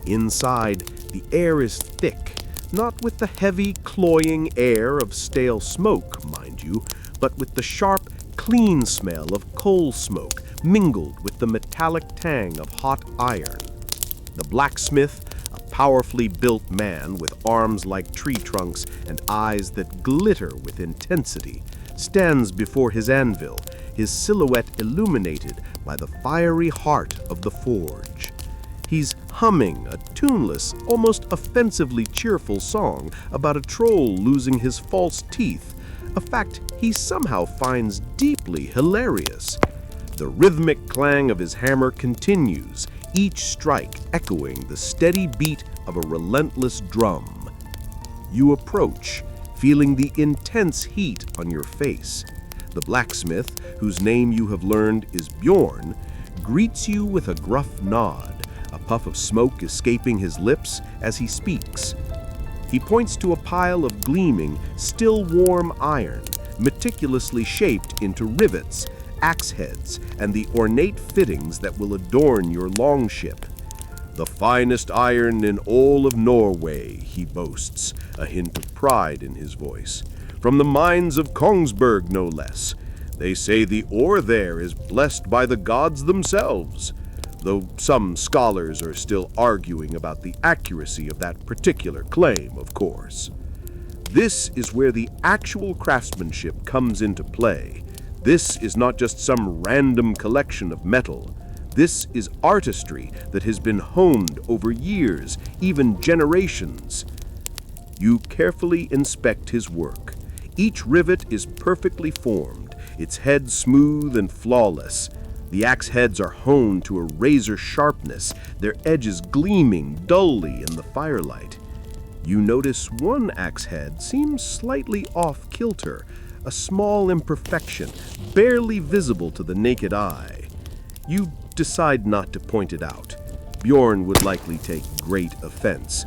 Inside, the air is thick, not with the heavy, cloying air of stale smoke, mind you, but with the sharp, clean smell of coal smoke mingled with the metallic tang of hot iron. The blacksmith, a powerfully built man with arms like tree trunks and eyes that glitter with intensity, stands before his anvil, his silhouette illuminated by the fiery heart of the forge. He's humming a tuneless, almost offensively cheerful song about a troll losing his false teeth, a fact he somehow finds deeply hilarious. The rhythmic clang of his hammer continues, each strike echoing the steady beat of a relentless drum. You approach, feeling the intense heat on your face. The blacksmith, whose name you have learned is Bjorn, greets you with a gruff nod, a puff of smoke escaping his lips as he speaks. He points to a pile of gleaming, still warm iron, meticulously shaped into rivets, axe heads, and the ornate fittings that will adorn your longship. "The finest iron in all of Norway," he boasts, a hint of pride in his voice. "From the mines of Kongsberg, no less. They say the ore there is blessed by the gods themselves, though some scholars are still arguing about the accuracy of that particular claim, of course. This is where the actual craftsmanship comes into play. This is not just some random collection of metal. This is artistry that has been honed over years, even generations." You carefully inspect his work. Each rivet is perfectly formed, its head smooth and flawless. The axe heads are honed to a razor sharpness, their edges gleaming dully in the firelight. You notice one axe head seems slightly off kilter, a small imperfection, barely visible to the naked eye. You decide not to point it out. Bjorn would likely take great offense.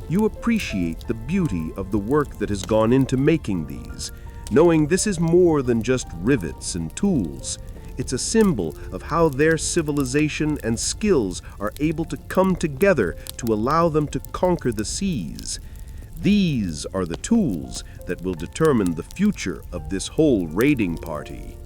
You appreciate the beauty of the work that has gone into making these, knowing this is more than just rivets and tools. It's a symbol of how their civilization and skills are able to come together to allow them to conquer the seas. These are the tools that will determine the future of this whole raiding party.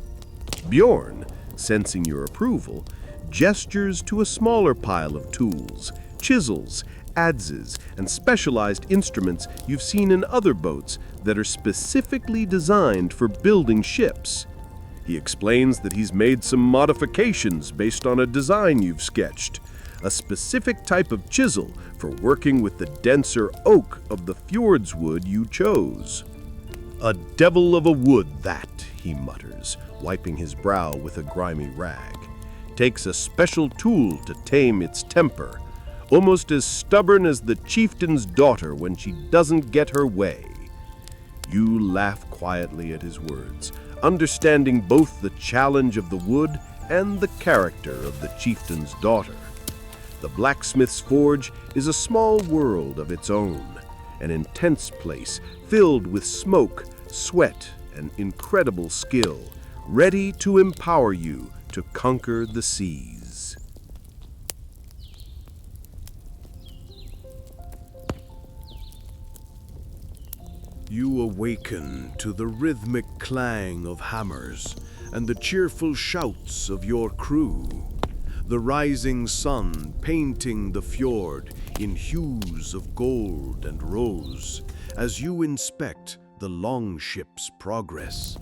Bjorn, sensing your approval, gestures to a smaller pile of tools, chisels, adzes, and specialized instruments you've seen in other boats that are specifically designed for building ships. He explains that he's made some modifications based on a design you've sketched, a specific type of chisel for working with the denser oak of the Fjords wood you chose. "A devil of a wood, that," he mutters, wiping his brow with a grimy rag. "Takes a special tool to tame its temper, almost as stubborn as the chieftain's daughter when she doesn't get her way." You laugh quietly at his words, understanding both the challenge of the wood and the character of the chieftain's daughter. The blacksmith's forge is a small world of its own, an intense place filled with smoke, sweat, and incredible skill, ready to empower you to conquer the seas. You awaken to the rhythmic clang of hammers and the cheerful shouts of your crew. The rising sun painting the fjord in hues of gold and rose as you inspect the Longship's progress.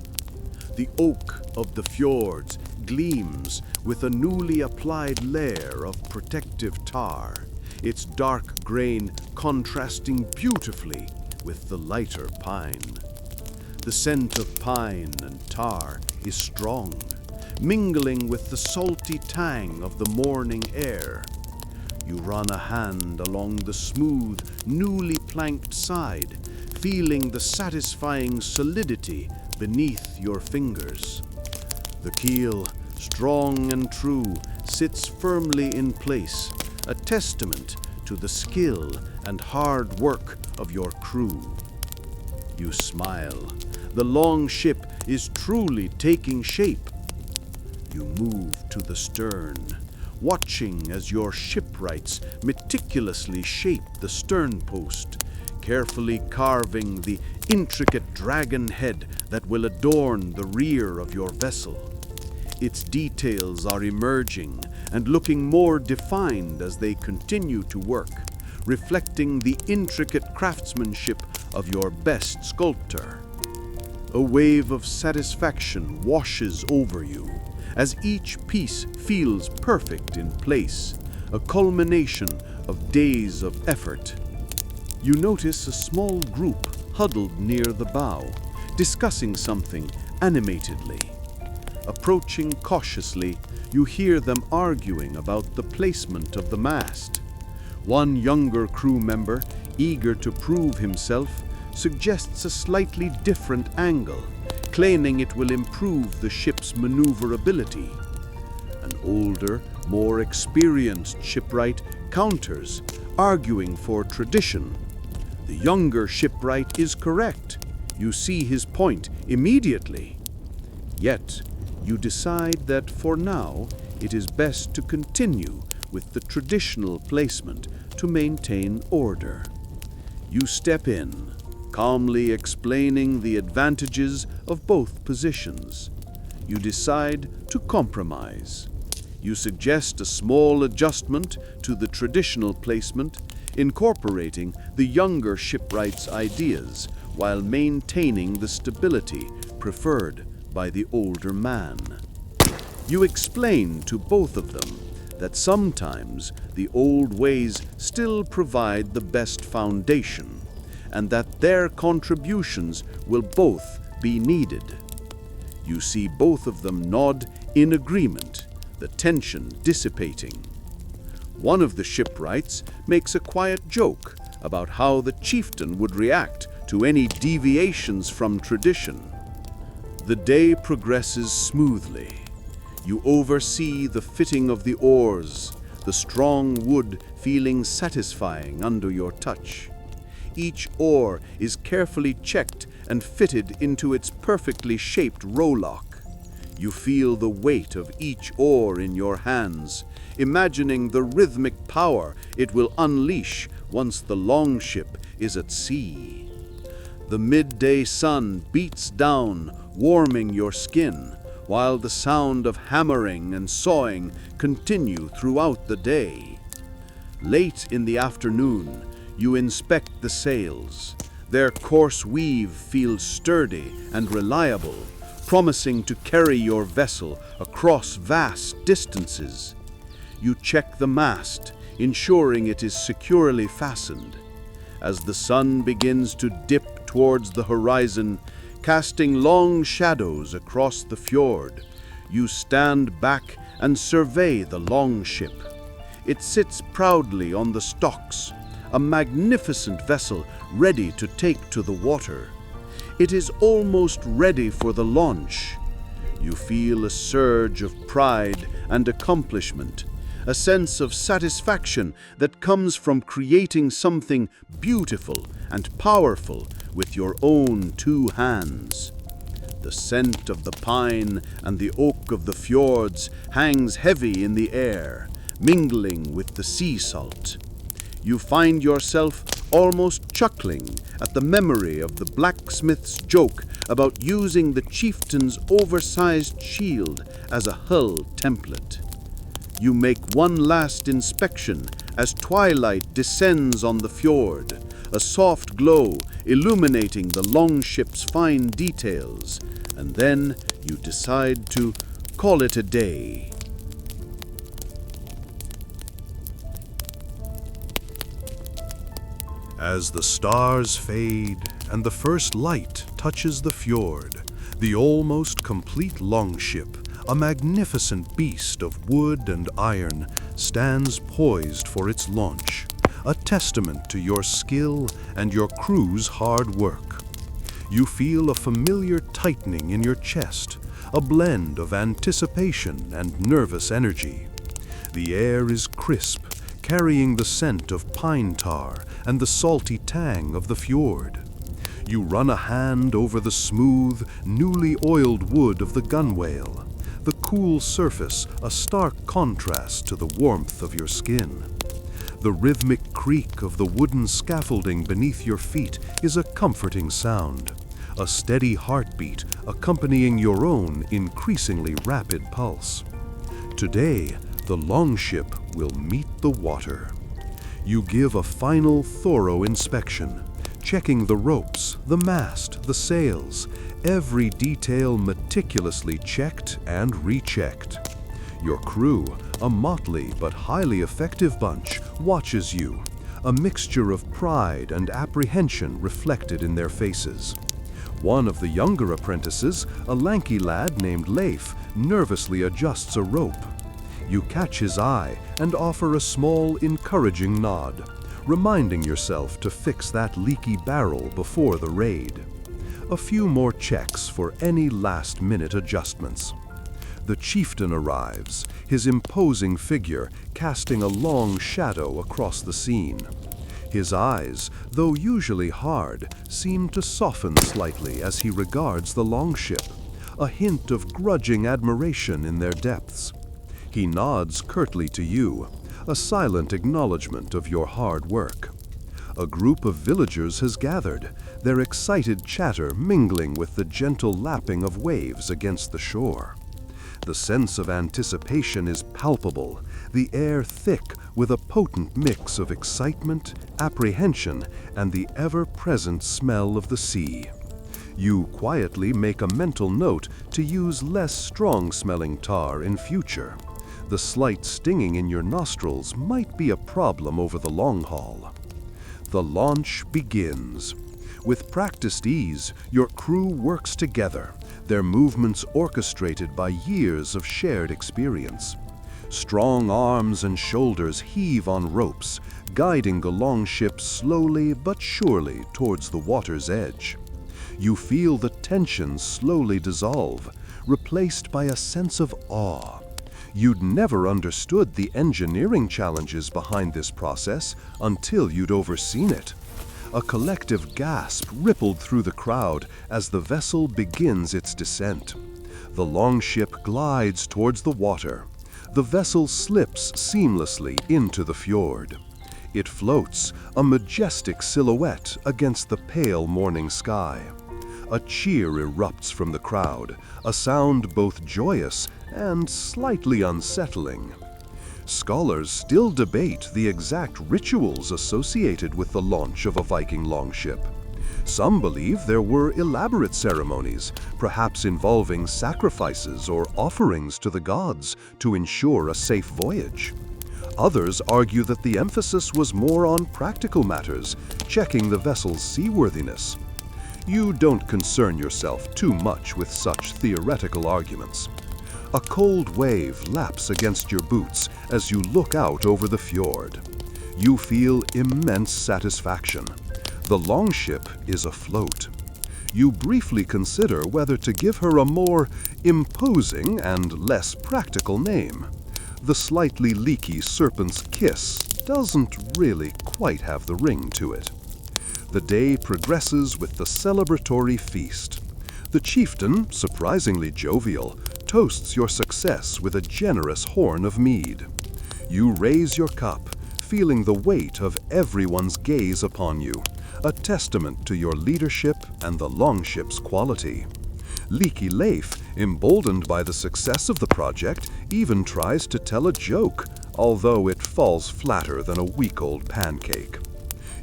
The oak of the fjords gleams with a newly applied layer of protective tar, its dark grain contrasting beautifully with the lighter pine. The scent of pine and tar is strong, mingling with the salty tang of the morning air. You run a hand along the smooth, newly planked side, feeling the satisfying solidity beneath your fingers. The keel, strong and true, sits firmly in place, a testament to the skill and hard work of your crew. You smile. The Longship is truly taking shape. You move to the stern, watching as your shipwrights meticulously shape the stern post, carefully carving the intricate dragon head that will adorn the rear of your vessel. Its details are emerging and looking more defined as they continue to work, reflecting the intricate craftsmanship of your best sculptor. A wave of satisfaction washes over you as each piece feels perfect in place, a culmination of days of effort. You notice a small group huddled near the bow, discussing something animatedly. Approaching cautiously, you hear them arguing about the placement of the mast. One younger crew member, eager to prove himself, suggests a slightly different angle, claiming it will improve the ship's maneuverability. An older, more experienced shipwright counters, arguing for tradition. The younger shipwright is correct. You see his point immediately. Yet, you decide that for now, it is best to continue with the traditional placement to maintain order. You step in, calmly explaining the advantages of both positions. You decide to compromise. You suggest a small adjustment to the traditional placement, incorporating the younger shipwright's ideas while maintaining the stability preferred by the older man. You explain to both of them that sometimes the old ways still provide the best foundation, and that their contributions will both be needed. You see both of them nod in agreement, the tension dissipating. One of the shipwrights makes a quiet joke about how the chieftain would react to any deviations from tradition. The day progresses smoothly. You oversee the fitting of the oars, the strong wood feeling satisfying under your touch. Each oar is carefully checked and fitted into its perfectly shaped rowlock. You feel the weight of each oar in your hands, imagining the rhythmic power it will unleash once the Longship is at sea. The midday sun beats down, warming your skin, while the sound of hammering and sawing continue throughout the day. Late in the afternoon, you inspect the sails. Their coarse weave feels sturdy and reliable, promising to carry your vessel across vast distances. You check the mast, ensuring it is securely fastened. As the sun begins to dip towards the horizon, casting long shadows across the fjord, you stand back and survey the Longship. It sits proudly on the stocks, a magnificent vessel ready to take to the water. It is almost ready for the launch. You feel a surge of pride and accomplishment, a sense of satisfaction that comes from creating something beautiful and powerful with your own two hands. The scent of the pine and the oak of the fjords hangs heavy in the air, mingling with the sea salt. You find yourself almost chuckling at the memory of the blacksmith's joke about using the chieftain's oversized shield as a hull template. You make one last inspection as twilight descends on the fjord, a soft glow illuminating the Longship's fine details, and then you decide to call it a day. As the stars fade and the first light touches the fjord, the almost complete Longship, a magnificent beast of wood and iron, stands poised for its launch, a testament to your skill and your crew's hard work. You feel a familiar tightening in your chest, a blend of anticipation and nervous energy. The air is crisp, carrying the scent of pine tar and the salty tang of the fjord. You run a hand over the smooth, newly oiled wood of the gunwale, the cool surface a stark contrast to the warmth of your skin. The rhythmic creak of the wooden scaffolding beneath your feet is a comforting sound, a steady heartbeat accompanying your own increasingly rapid pulse. Today, the Longship will meet the water. You give a final, thorough inspection, checking the ropes, the mast, the sails, every detail meticulously checked and rechecked. Your crew, a motley but highly effective bunch, watches you, a mixture of pride and apprehension reflected in their faces. One of the younger apprentices, a lanky lad named Leif, nervously adjusts a rope. You catch his eye and offer a small, encouraging nod, reminding yourself to fix that leaky barrel before the raid. A few more checks for any last-minute adjustments. The chieftain arrives, his imposing figure casting a long shadow across the scene. His eyes, though usually hard, seem to soften slightly as he regards the Longship, a hint of grudging admiration in their depths. He nods curtly to you, a silent acknowledgement of your hard work. A group of villagers has gathered, their excited chatter mingling with the gentle lapping of waves against the shore. The sense of anticipation is palpable, the air thick with a potent mix of excitement, apprehension, and the ever-present smell of the sea. You quietly make a mental note to use less strong-smelling tar in future. The slight stinging in your nostrils might be a problem over the long haul. The launch begins. With practiced ease, your crew works together, their movements orchestrated by years of shared experience. Strong arms and shoulders heave on ropes, guiding the Longship slowly but surely towards the water's edge. You feel the tension slowly dissolve, replaced by a sense of awe. You'd never understood the engineering challenges behind this process until you'd overseen it. A collective gasp rippled through the crowd as the vessel begins its descent. The Longship glides towards the water. The vessel slips seamlessly into the fjord. It floats, a majestic silhouette against the pale morning sky. A cheer erupts from the crowd, a sound both joyous and slightly unsettling. Scholars still debate the exact rituals associated with the launch of a Viking longship. Some believe there were elaborate ceremonies, perhaps involving sacrifices or offerings to the gods to ensure a safe voyage. Others argue that the emphasis was more on practical matters, checking the vessel's seaworthiness. You don't concern yourself too much with such theoretical arguments. A cold wave laps against your boots as you look out over the fjord. You feel immense satisfaction. The Longship is afloat. You briefly consider whether to give her a more imposing and less practical name. The slightly leaky Serpent's Kiss doesn't really quite have the ring to it. The day progresses with the celebratory feast. The chieftain, surprisingly jovial, toasts your success with a generous horn of mead. You raise your cup, feeling the weight of everyone's gaze upon you, a testament to your leadership and the Longship's quality. Leaky Leif, emboldened by the success of the project, even tries to tell a joke, although it falls flatter than a week-old pancake.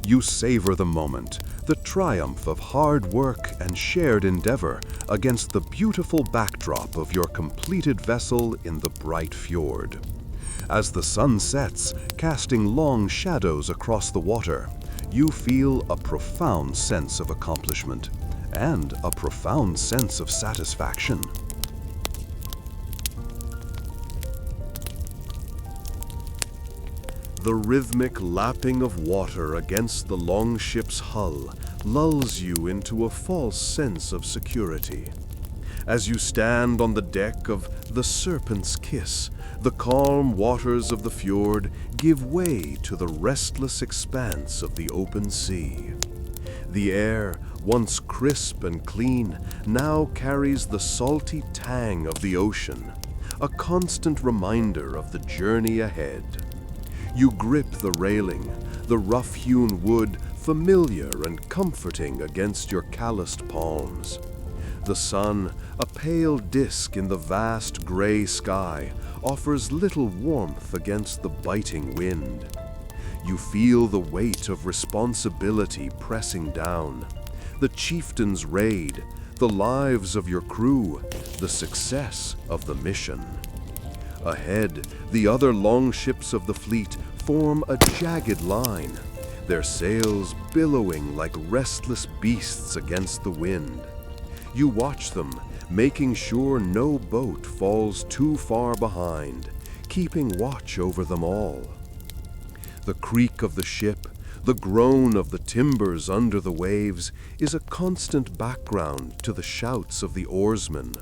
You savor the moment, the triumph of hard work and shared endeavor against the beautiful backdrop of your completed vessel in the bright fjord. As the sun sets, casting long shadows across the water, you feel a profound sense of accomplishment and a profound sense of satisfaction. The rhythmic lapping of water against the Longship's hull lulls you into a false sense of security. As you stand on the deck of the Serpent's Kiss, the calm waters of the fjord give way to the restless expanse of the open sea. The air, once crisp and clean, now carries the salty tang of the ocean, a constant reminder of the journey ahead. You grip the railing, the rough-hewn wood familiar and comforting against your calloused palms. The sun, a pale disk in the vast gray sky, offers little warmth against the biting wind. You feel the weight of responsibility pressing down. The chieftain's raid, the lives of your crew, the success of the mission. Ahead, the other longships of the fleet form a jagged line, their sails billowing like restless beasts against the wind. You watch them, making sure no boat falls too far behind, keeping watch over them all. The creak of the ship, the groan of the timbers under the waves, is a constant background to the shouts of the oarsmen.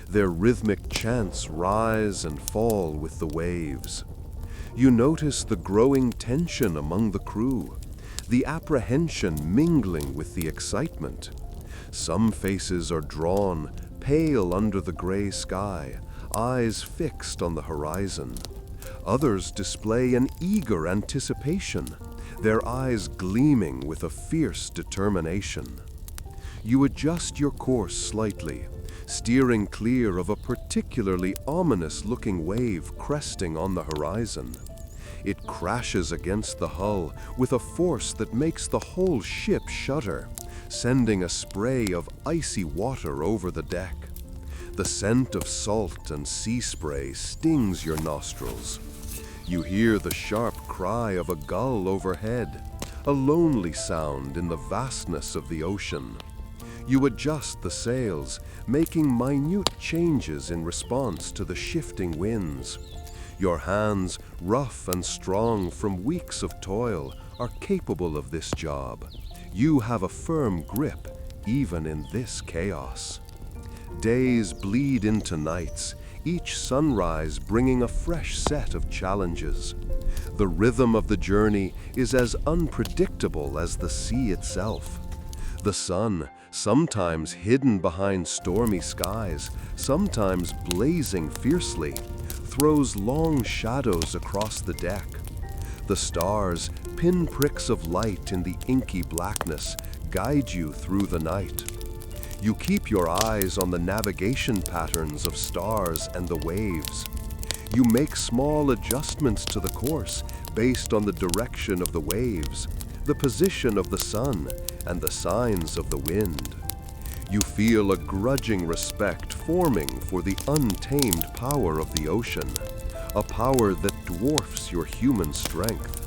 Their rhythmic chants rise and fall with the waves. You notice the growing tension among the crew, the apprehension mingling with the excitement. Some faces are drawn, pale under the gray sky, eyes fixed on the horizon. Others display an eager anticipation, their eyes gleaming with a fierce determination. You adjust your course slightly, steering clear of a particularly ominous-looking wave cresting on the horizon. It crashes against the hull with a force that makes the whole ship shudder, sending a spray of icy water over the deck. The scent of salt and sea spray stings your nostrils. You hear the sharp cry of a gull overhead, a lonely sound in the vastness of the ocean. You adjust the sails, making minute changes in response to the shifting winds. Your hands, rough and strong from weeks of toil, are capable of this job. You have a firm grip, even in this chaos. Days bleed into nights, each sunrise bringing a fresh set of challenges. The rhythm of the journey is as unpredictable as the sea itself. The sun, sometimes hidden behind stormy skies, sometimes blazing fiercely, throws long shadows across the deck. The stars, pinpricks of light in the inky blackness, guide you through the night. You keep your eyes on the navigation patterns of stars and the waves. You make small adjustments to the course based on the direction of the waves, the position of the sun, and the signs of the wind. You feel a grudging respect forming for the untamed power of the ocean, a power that dwarfs your human strength.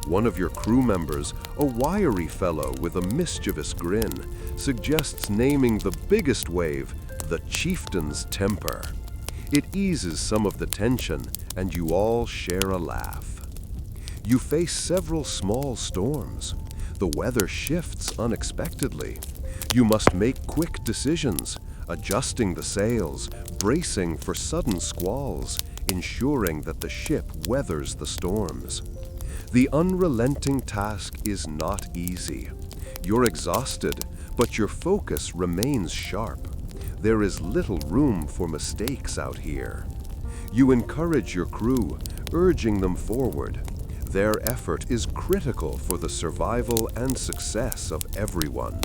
One of your crew members, a wiry fellow with a mischievous grin, suggests naming the biggest wave the Chieftain's Temper. It eases some of the tension, and you all share a laugh. You face several small storms. The weather shifts unexpectedly. You must make quick decisions, adjusting the sails, bracing for sudden squalls, ensuring that the ship weathers the storms. The unrelenting task is not easy. You're exhausted, but your focus remains sharp. There is little room for mistakes out here. You encourage your crew, urging them forward. Their effort is critical for the survival and success of everyone.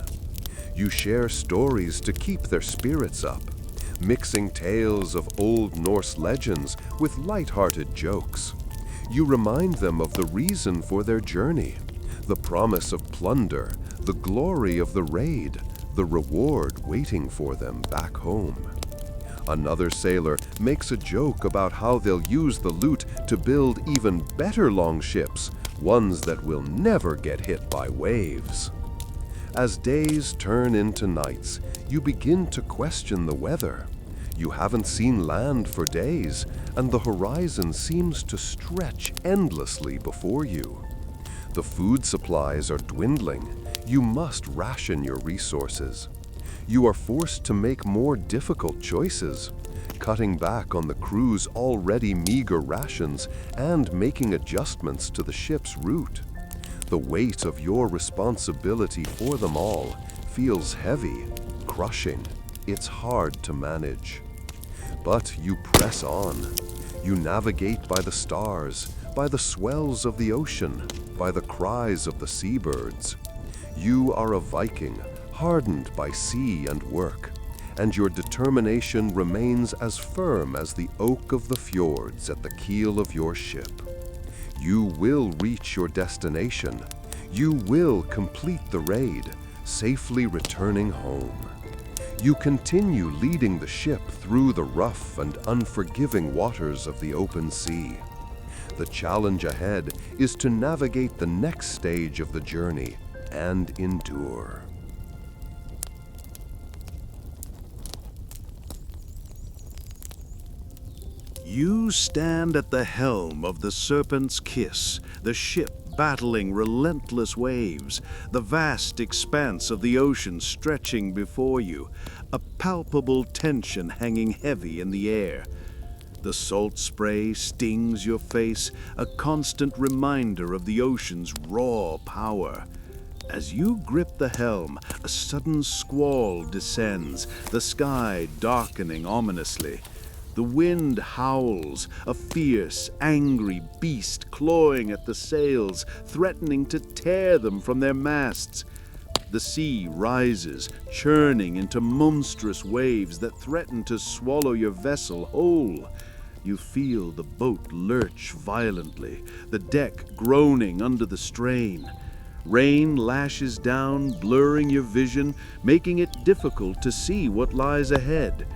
You share stories to keep their spirits up, mixing tales of old Norse legends with light-hearted jokes. You remind them of the reason for their journey, the promise of plunder, the glory of the raid, the reward waiting for them back home. Another sailor makes a joke about how they'll use the loot to build even better longships, ones that will never get hit by waves. As days turn into nights, you begin to question the weather. You haven't seen land for days, and the horizon seems to stretch endlessly before you. The food supplies are dwindling. You must ration your resources. You are forced to make more difficult choices, cutting back on the crew's already meager rations and making adjustments to the ship's route. The weight of your responsibility for them all feels heavy, crushing. It's hard to manage. But you press on. You navigate by the stars, by the swells of the ocean, by the cries of the seabirds. You are a Viking, hardened by sea and work, and your determination remains as firm as the oak of the fjords at the keel of your ship. You will reach your destination. You will complete the raid, safely returning home. You continue leading the ship through the rough and unforgiving waters of the open sea. The challenge ahead is to navigate the next stage of the journey and endure. You stand at the helm of the Serpent's Kiss, the ship battling relentless waves, the vast expanse of the ocean stretching before you, a palpable tension hanging heavy in the air. The salt spray stings your face, a constant reminder of the ocean's raw power. As you grip the helm, a sudden squall descends, the sky darkening ominously. The wind howls, a fierce, angry beast clawing at the sails, threatening to tear them from their masts. The sea rises, churning into monstrous waves that threaten to swallow your vessel whole. You feel the boat lurch violently, the deck groaning under the strain. Rain lashes down, blurring your vision, making it difficult to see what lies ahead.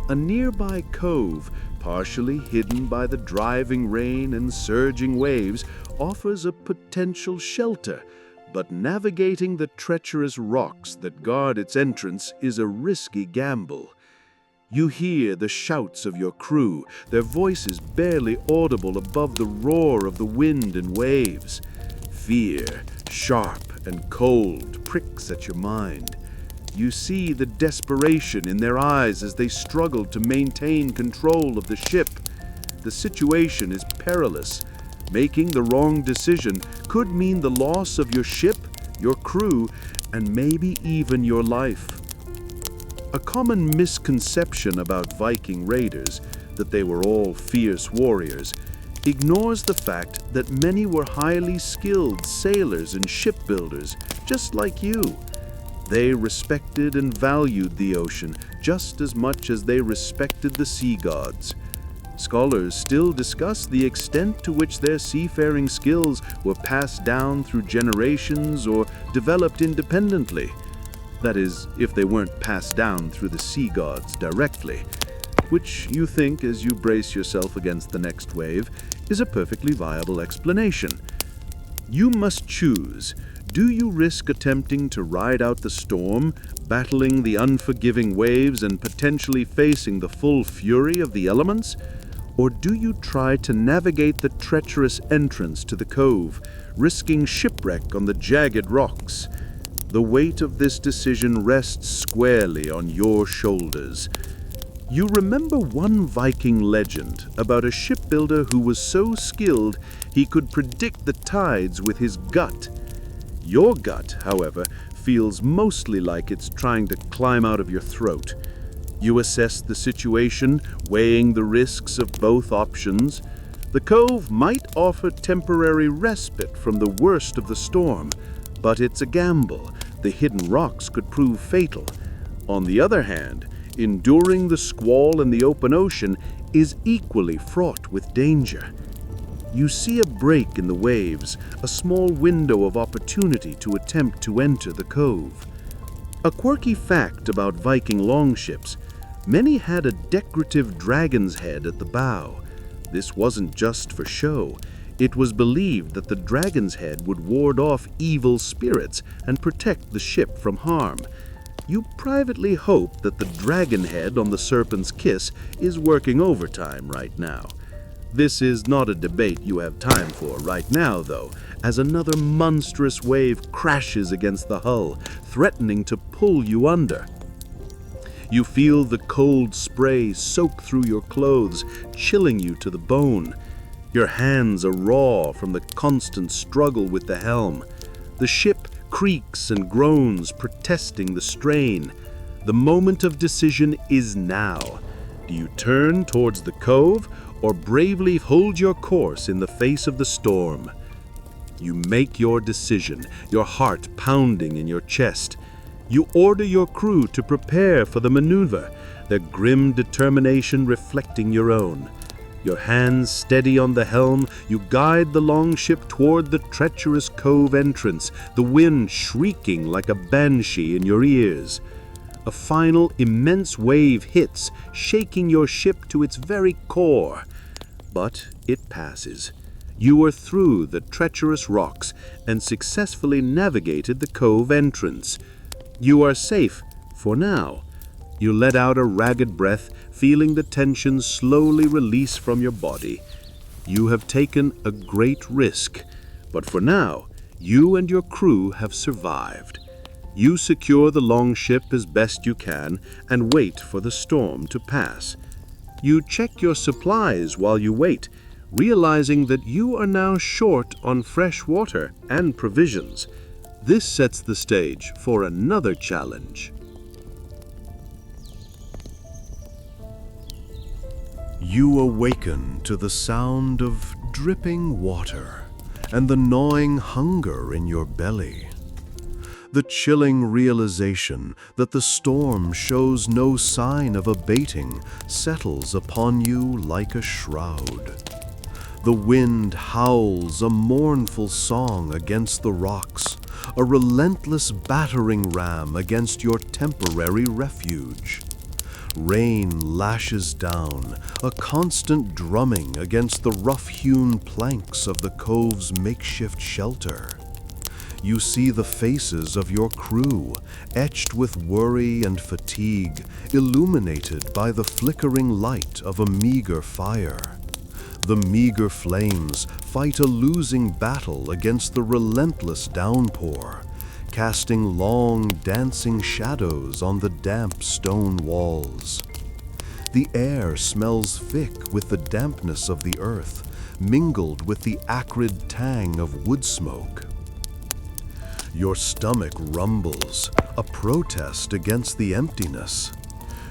A nearby cove, partially hidden by the driving rain and surging waves, offers a potential shelter, but navigating the treacherous rocks that guard its entrance is a risky gamble. You hear the shouts of your crew, their voices barely audible above the roar of the wind and waves. Fear, sharp and cold, pricks at your mind. You see the desperation in their eyes as they struggle to maintain control of the ship. The situation is perilous. Making the wrong decision could mean the loss of your ship, your crew, and maybe even your life. A common misconception about Viking raiders, that they were all fierce warriors, ignores the fact that many were highly skilled sailors and shipbuilders, just like you. They respected and valued the ocean just as much as they respected the sea gods. Scholars still discuss the extent to which their seafaring skills were passed down through generations or developed independently. That is, if they weren't passed down through the sea gods directly, which you think, as you brace yourself against the next wave, is a perfectly viable explanation. You must choose. Do you risk attempting to ride out the storm, battling the unforgiving waves and potentially facing the full fury of the elements? Or do you try to navigate the treacherous entrance to the cove, risking shipwreck on the jagged rocks? The weight of this decision rests squarely on your shoulders. You remember one Viking legend about a shipbuilder who was so skilled he could predict the tides with his gut. Your gut, however, feels mostly like it's trying to climb out of your throat. You assess the situation, weighing the risks of both options. The cove might offer temporary respite from the worst of the storm, but it's a gamble. The hidden rocks could prove fatal. On the other hand, enduring the squall in the open ocean is equally fraught with danger. You see a break in the waves, a small window of opportunity to attempt to enter the cove. A quirky fact about Viking longships: many had a decorative dragon's head at the bow. This wasn't just for show. It was believed that the dragon's head would ward off evil spirits and protect the ship from harm. You privately hope that the dragon head on the Serpent's Kiss is working overtime right now. This is not a debate you have time for right now, though, as another monstrous wave crashes against the hull, threatening to pull you under. You feel the cold spray soak through your clothes, chilling you to the bone. Your hands are raw from the constant struggle with the helm. The ship creaks and groans, protesting the strain. The moment of decision is now. Do you turn towards the cove, or bravely hold your course in the face of the storm. You make your decision, your heart pounding in your chest. You order your crew to prepare for the maneuver, their grim determination reflecting your own. Your hands steady on the helm, you guide the Longship toward the treacherous cove entrance, the wind shrieking like a banshee in your ears. A final immense wave hits, shaking your ship to its very core. But it passes. You are through the treacherous rocks and successfully navigated the cove entrance. You are safe, for now. You let out a ragged breath, feeling the tension slowly release from your body. You have taken a great risk, but for now, you and your crew have survived. You secure the Longship as best you can and wait for the storm to pass. You check your supplies while you wait, realizing that you are now short on fresh water and provisions. This sets the stage for another challenge. You awaken to the sound of dripping water and the gnawing hunger in your belly. The chilling realization that the storm shows no sign of abating settles upon you like a shroud. The wind howls a mournful song against the rocks, a relentless battering ram against your temporary refuge. Rain lashes down, a constant drumming against the rough-hewn planks of the cove's makeshift shelter. You see the faces of your crew, etched with worry and fatigue, illuminated by the flickering light of a meager fire. The meager flames fight a losing battle against the relentless downpour, casting long, dancing shadows on the damp stone walls. The air smells thick with the dampness of the earth, mingled with the acrid tang of wood smoke. Your stomach rumbles, a protest against the emptiness.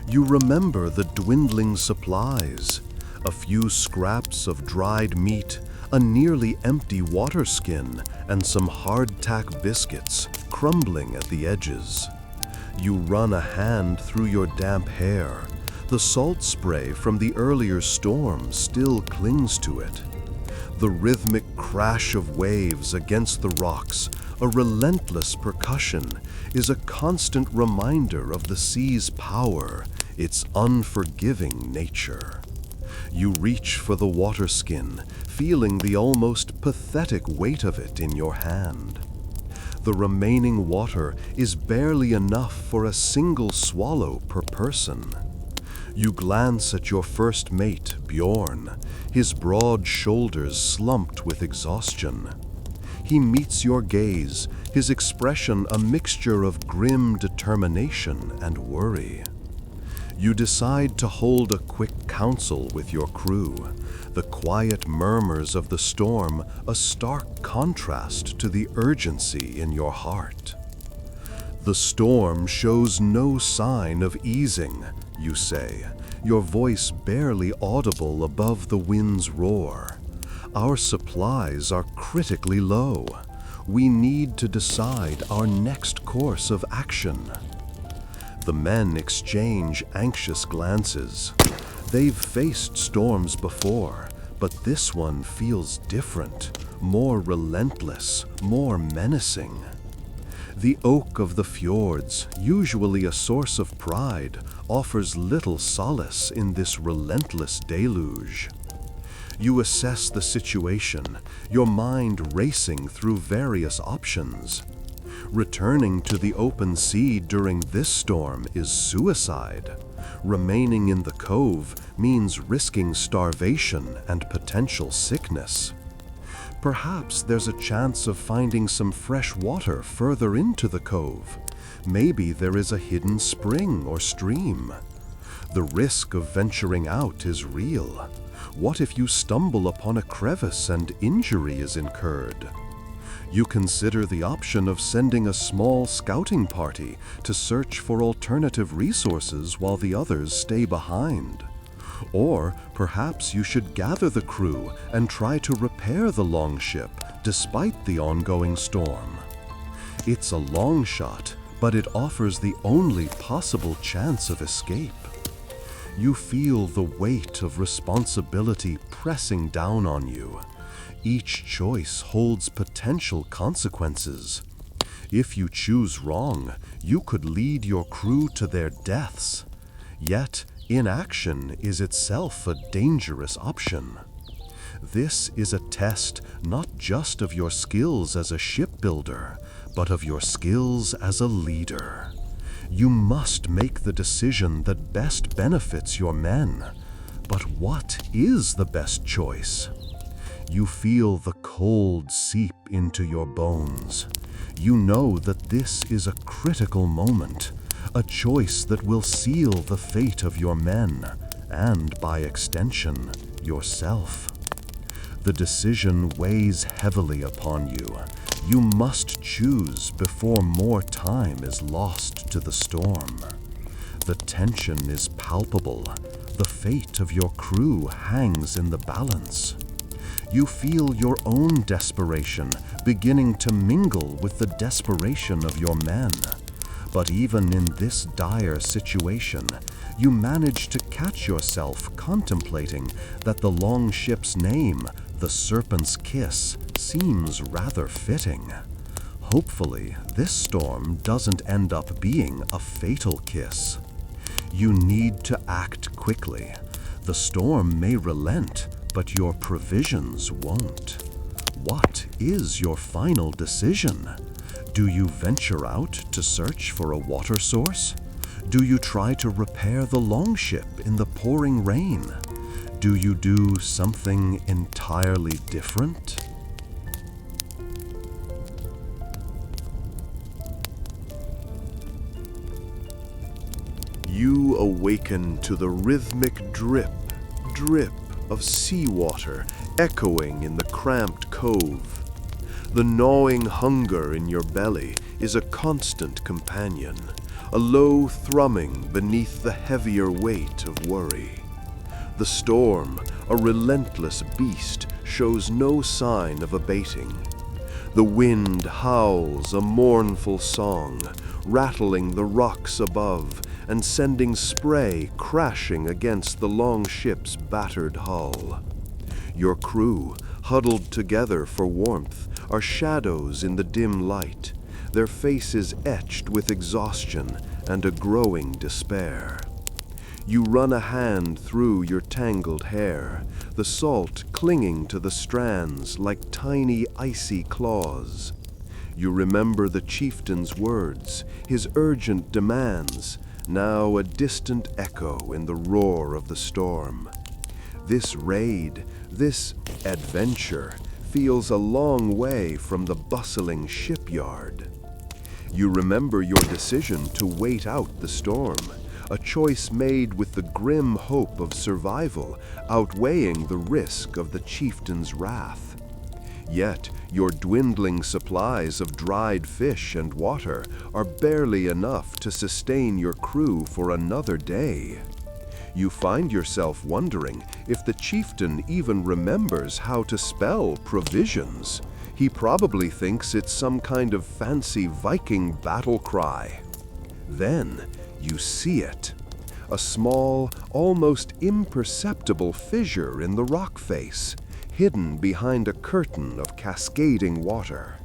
You remember the dwindling supplies, a few scraps of dried meat, a nearly empty water skin, and some hardtack biscuits crumbling at the edges. You run a hand through your damp hair. The salt spray from the earlier storm still clings to it. The rhythmic crash of waves against the rocks, a relentless percussion, is a constant reminder of the sea's power, its unforgiving nature. You reach for the water skin, feeling the almost pathetic weight of it in your hand. The remaining water is barely enough for a single swallow per person. You glance at your first mate, Bjorn, his broad shoulders slumped with exhaustion. He meets your gaze, his expression a mixture of grim determination and worry. You decide to hold a quick council with your crew, the quiet murmurs of the storm a stark contrast to the urgency in your heart. The storm shows no sign of easing, you say, your voice barely audible above the wind's roar. Our supplies are critically low. We need to decide our next course of action. The men exchange anxious glances. They've faced storms before, but this one feels different, more relentless, more menacing. The oak of the fjords, usually a source of pride, offers little solace in this relentless deluge. You assess the situation, your mind racing through various options. Returning to the open sea during this storm is suicide. Remaining in the cove means risking starvation and potential sickness. Perhaps there's a chance of finding some fresh water further into the cove. Maybe there is a hidden spring or stream. The risk of venturing out is real. What if you stumble upon a crevice and injury is incurred? You consider the option of sending a small scouting party to search for alternative resources while the others stay behind. Or perhaps you should gather the crew and try to repair the Longship despite the ongoing storm. It's a long shot, but it offers the only possible chance of escape. You feel the weight of responsibility pressing down on you. Each choice holds potential consequences. If you choose wrong, you could lead your crew to their deaths. Yet, inaction is itself a dangerous option. This is a test not just of your skills as a shipbuilder, but of your skills as a leader. You must make the decision that best benefits your men. But what is the best choice? You feel the cold seep into your bones. You know that this is a critical moment, a choice that will seal the fate of your men, and by extension, yourself. The decision weighs heavily upon you. You must choose before more time is lost to the storm. The tension is palpable. The fate of your crew hangs in the balance. You feel your own desperation beginning to mingle with the desperation of your men. But even in this dire situation, you manage to catch yourself contemplating that the Longship's name, the Serpent's Kiss, seems rather fitting. Hopefully, this storm doesn't end up being a fatal kiss. You need to act quickly. The storm may relent, but your provisions won't. What is your final decision? Do you venture out to search for a water source? Do you try to repair the Longship in the pouring rain? Do you do something entirely different? You awaken to the rhythmic drip, drip of seawater echoing in the cramped cove. The gnawing hunger in your belly is a constant companion, a low thrumming beneath the heavier weight of worry. The storm, a relentless beast, shows no sign of abating. The wind howls a mournful song, rattling the rocks above and sending spray crashing against the Longship's battered hull. Your crew, huddled together for warmth, are shadows in the dim light, their faces etched with exhaustion and a growing despair. You run a hand through your tangled hair, the salt clinging to the strands like tiny icy claws. You remember the chieftain's words, his urgent demands, now a distant echo in the roar of the storm. This raid, this adventure, feels a long way from the bustling shipyard. You remember your decision to wait out the storm, a choice made with the grim hope of survival outweighing the risk of the chieftain's wrath. Yet, your dwindling supplies of dried fish and water are barely enough to sustain your crew for another day. You find yourself wondering if the chieftain even remembers how to spell provisions. He probably thinks it's some kind of fancy Viking battle cry. Then, you see it. A small, almost imperceptible fissure in the rock face, hidden behind a curtain of cascading water.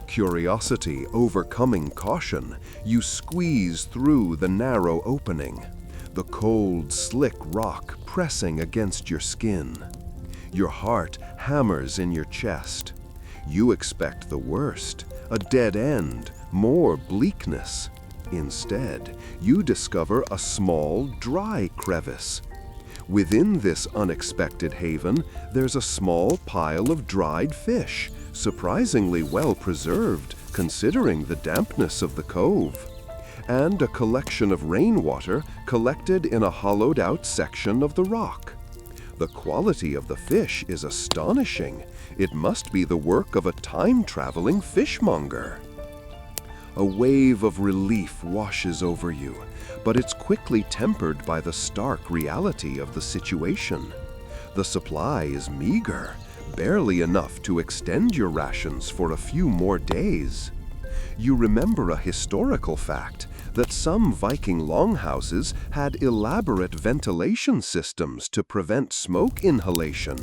Curiosity overcoming caution, you squeeze through the narrow opening, the cold, slick rock pressing against your skin. Your heart hammers in your chest. You expect the worst, a dead end, more bleakness. Instead, you discover a small, dry crevice. Within this unexpected haven, there's a small pile of dried fish, surprisingly well preserved considering the dampness of the cove, and a collection of rainwater collected in a hollowed-out section of the rock. The quality of the fish is astonishing. It must be the work of a time-traveling fishmonger. A wave of relief washes over you, but it's quickly tempered by the stark reality of the situation. The supply is meager, barely enough to extend your rations for a few more days. You remember a historical fact that some Viking longhouses had elaborate ventilation systems to prevent smoke inhalation,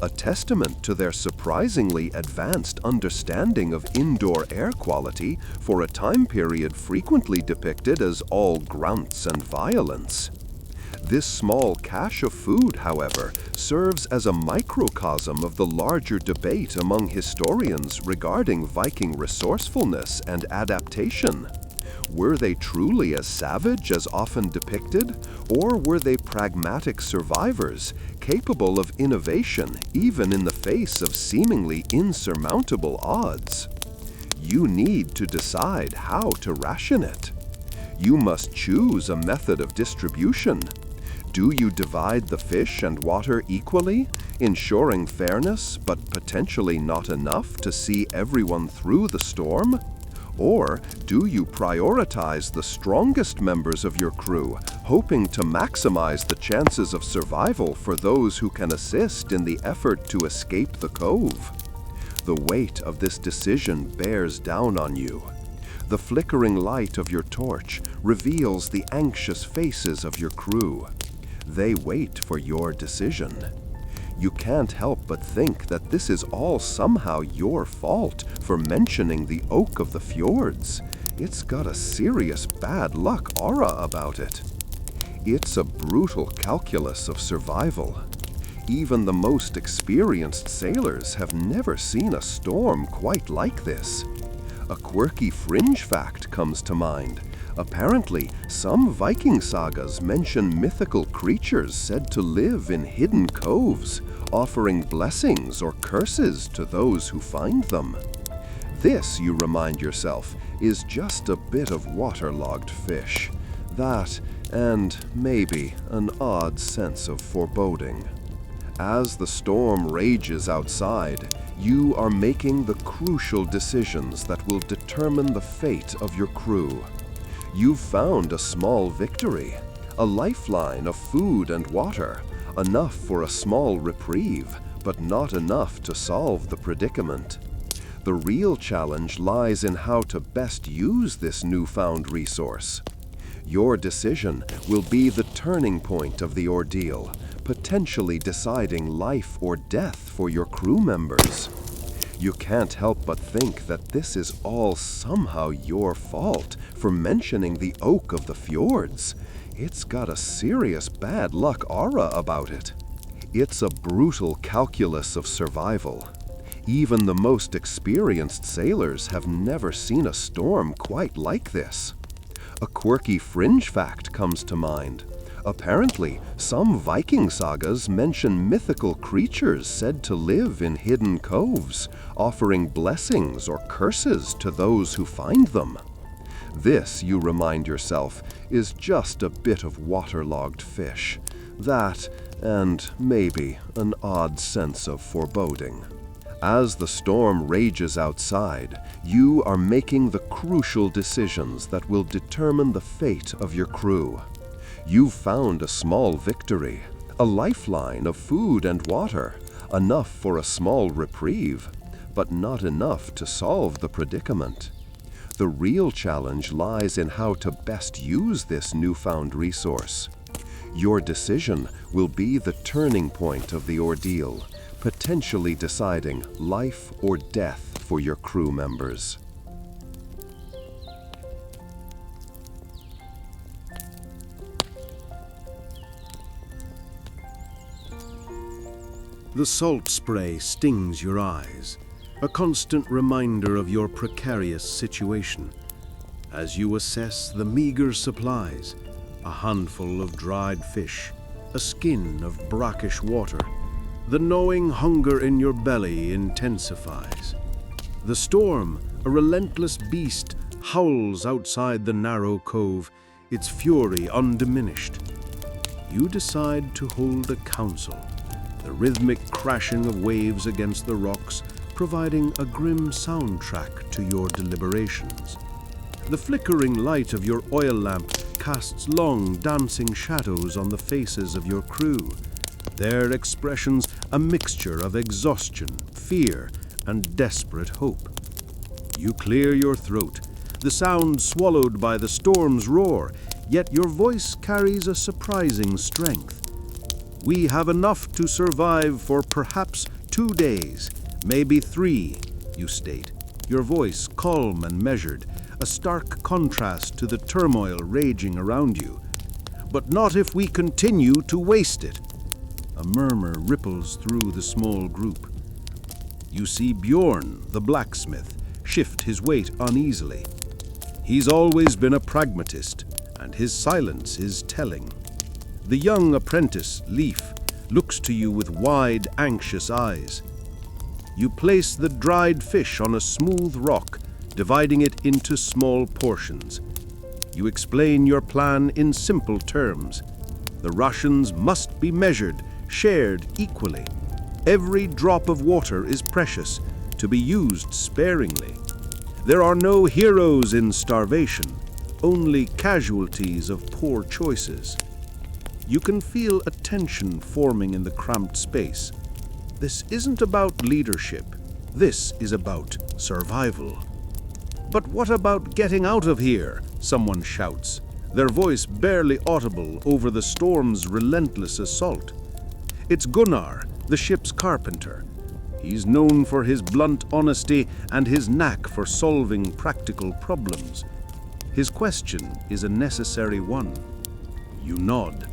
a testament to their surprisingly advanced understanding of indoor air quality for a time period frequently depicted as all grunts and violence. This small cache of food, however, serves as a microcosm of the larger debate among historians regarding Viking resourcefulness and adaptation. Were they truly as savage as often depicted, or were they pragmatic survivors, capable of innovation even in the face of seemingly insurmountable odds? You need to decide how to ration it. You must choose a method of distribution. Do you divide the fish and water equally, ensuring fairness but potentially not enough to see everyone through the storm? Or do you prioritize the strongest members of your crew, hoping to maximize the chances of survival for those who can assist in the effort to escape the cove? The weight of this decision bears down on you. The flickering light of your torch reveals the anxious faces of your crew. They wait for your decision. You can't help but think that this is all somehow your fault for mentioning the Oak of the Fjords. It's got a serious bad luck aura about it. It's a brutal calculus of survival. Even the most experienced sailors have never seen a storm quite like this. A quirky fringe fact comes to mind. Apparently, some Viking sagas mention mythical creatures said to live in hidden coves, offering blessings or curses to those who find them. This, you remind yourself, is just a bit of waterlogged fish. That, and maybe an odd sense of foreboding. As the storm rages outside, you are making the crucial decisions that will determine the fate of your crew. You've found a small victory, a lifeline of food and water, enough for a small reprieve, but not enough to solve the predicament. The real challenge lies in how to best use this newfound resource. Your decision will be the turning point of the ordeal, potentially deciding life or death for your crew members. You can't help but think that this is all somehow your fault for mentioning the Oak of the Fjords. It's got a serious bad luck aura about it. It's a brutal calculus of survival. Even the most experienced sailors have never seen a storm quite like this. A quirky fringe fact comes to mind. Apparently, some Viking sagas mention mythical creatures said to live in hidden coves, offering blessings or curses to those who find them. This, you remind yourself, is just a bit of waterlogged fish. That, and maybe an odd sense of foreboding. As the storm rages outside, you are making the crucial decisions that will determine the fate of your crew. You've found a small victory, a lifeline of food and water, enough for a small reprieve, but not enough to solve the predicament. The real challenge lies in how to best use this newfound resource. Your decision will be the turning point of the ordeal, potentially deciding life or death for your crew members. The salt spray stings your eyes, a constant reminder of your precarious situation. As you assess the meager supplies, a handful of dried fish, a skin of brackish water, the gnawing hunger in your belly intensifies. The storm, a relentless beast, howls outside the narrow cove, its fury undiminished. You decide to hold a council, the rhythmic crashing of waves against the rocks providing a grim soundtrack to your deliberations. The flickering light of your oil lamp casts long, dancing shadows on the faces of your crew, their expressions a mixture of exhaustion, fear, and desperate hope. You clear your throat, the sound swallowed by the storm's roar, yet your voice carries a surprising strength. We have enough to survive for perhaps 2 days, maybe 3, you state, your voice calm and measured, a stark contrast to the turmoil raging around you. But not if we continue to waste it. A murmur ripples through the small group. You see Bjorn, the blacksmith, shift his weight uneasily. He's always been a pragmatist, and his silence is telling. The young apprentice, Leif, looks to you with wide, anxious eyes. You place the dried fish on a smooth rock, dividing it into small portions. You explain your plan in simple terms. The rations must be measured, shared equally. Every drop of water is precious, to be used sparingly. There are no heroes in starvation, only casualties of poor choices. You can feel a tension forming in the cramped space. This isn't about leadership. This is about survival. But what about getting out of here? Someone shouts, their voice barely audible over the storm's relentless assault. It's Gunnar, the ship's carpenter. He's known for his blunt honesty and his knack for solving practical problems. His question is a necessary one. You nod.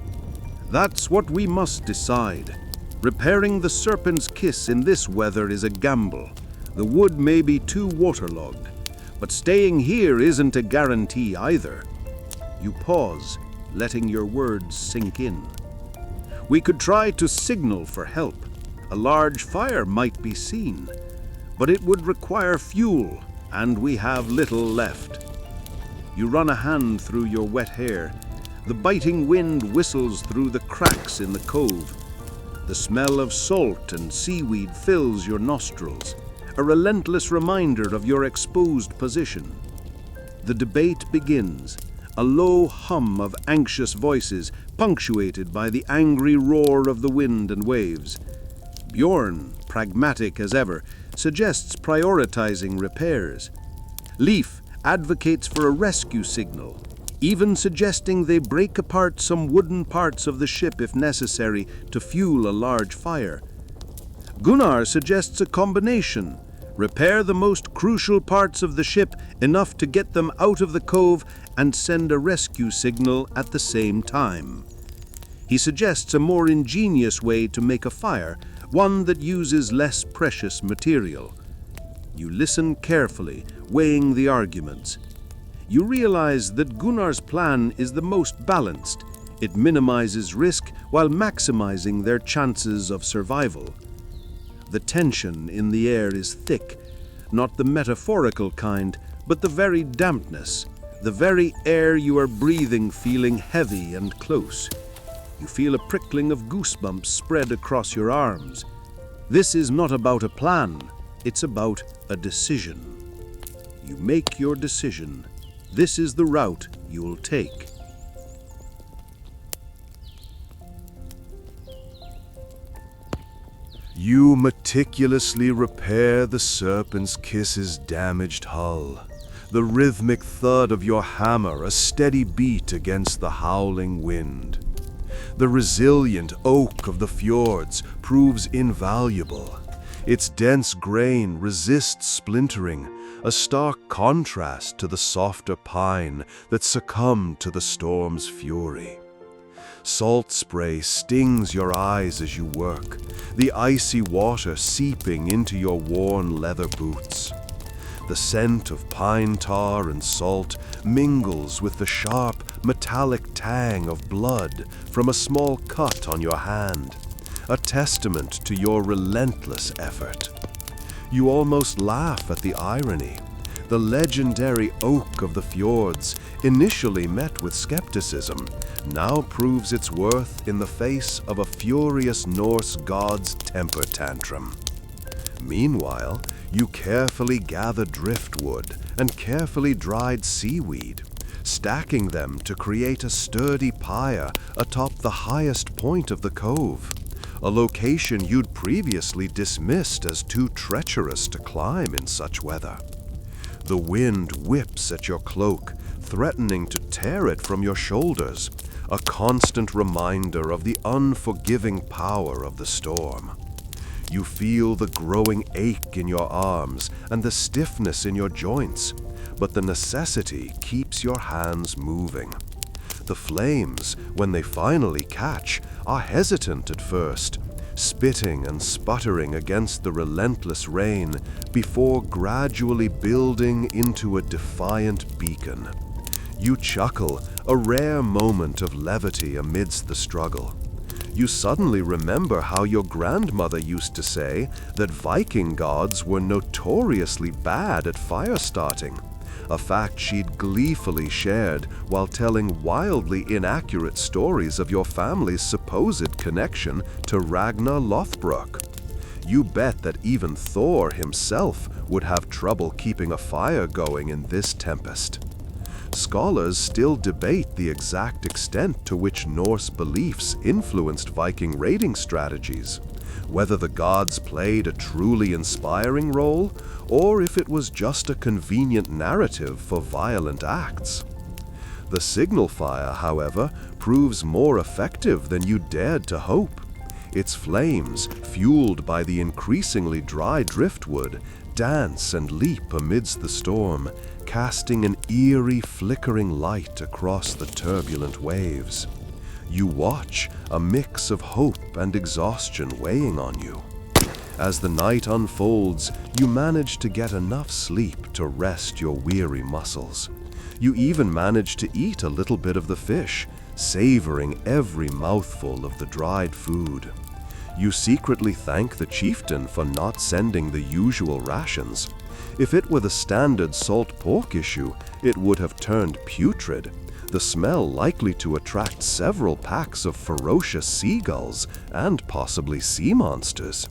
That's what we must decide. Repairing the Serpent's Kiss in this weather is a gamble. The wood may be too waterlogged, but staying here isn't a guarantee either. You pause, letting your words sink in. We could try to signal for help. A large fire might be seen, but it would require fuel, and we have little left. You run a hand through your wet hair. The biting wind whistles through the cracks in the cove. The smell of salt and seaweed fills your nostrils, a relentless reminder of your exposed position. The debate begins, a low hum of anxious voices punctuated by the angry roar of the wind and waves. Bjorn, pragmatic as ever, suggests prioritizing repairs. Leif advocates for a rescue signal, even suggesting they break apart some wooden parts of the ship if necessary to fuel a large fire. Gunnar suggests a combination. Repair the most crucial parts of the ship enough to get them out of the cove and send a rescue signal at the same time. He suggests a more ingenious way to make a fire, one that uses less precious material. You listen carefully, weighing the arguments. You realize that Gunnar's plan is the most balanced. It minimizes risk while maximizing their chances of survival. The tension in the air is thick, not the metaphorical kind, but the very dampness, the very air you are breathing feeling heavy and close. You feel a prickling of goosebumps spread across your arms. This is not about a plan, it's about a decision. You make your decision. This is the route you'll take. You meticulously repair the Serpent's Kiss's damaged hull. The rhythmic thud of your hammer a steady beat against the howling wind. The resilient oak of the fjords proves invaluable. Its dense grain resists splintering, a stark contrast to the softer pine that succumbed to the storm's fury. Salt spray stings your eyes as you work, the icy water seeping into your worn leather boots. The scent of pine tar and salt mingles with the sharp, metallic tang of blood from a small cut on your hand, a testament to your relentless effort. You almost laugh at the irony. The legendary oak of the fjords, initially met with skepticism, now proves its worth in the face of a furious Norse god's temper tantrum. Meanwhile, you carefully gather driftwood and carefully dried seaweed, stacking them to create a sturdy pyre atop the highest point of the cove, a location you'd previously dismissed as too treacherous to climb in such weather. The wind whips at your cloak, threatening to tear it from your shoulders, a constant reminder of the unforgiving power of the storm. You feel the growing ache in your arms and the stiffness in your joints, but the necessity keeps your hands moving. The flames, when they finally catch, are hesitant at first, spitting and sputtering against the relentless rain before gradually building into a defiant beacon. You chuckle, a rare moment of levity amidst the struggle. You suddenly remember how your grandmother used to say that Viking gods were notoriously bad at fire starting, a fact she'd gleefully shared while telling wildly inaccurate stories of your family's supposed connection to Ragnar Lothbrok. You bet that even Thor himself would have trouble keeping a fire going in this tempest. Scholars still debate the exact extent to which Norse beliefs influenced Viking raiding strategies, whether the gods played a truly inspiring role, or if it was just a convenient narrative for violent acts. The signal fire, however, proves more effective than you dared to hope. Its flames, fueled by the increasingly dry driftwood, dance and leap amidst the storm, casting an eerie flickering light across the turbulent waves. You watch, a mix of hope and exhaustion weighing on you. As the night unfolds, you manage to get enough sleep to rest your weary muscles. You even manage to eat a little bit of the fish, savoring every mouthful of the dried food. You secretly thank the chieftain for not sending the usual rations. If it were the standard salt pork issue, it would have turned putrid, the smell likely to attract several packs of ferocious seagulls and possibly sea monsters.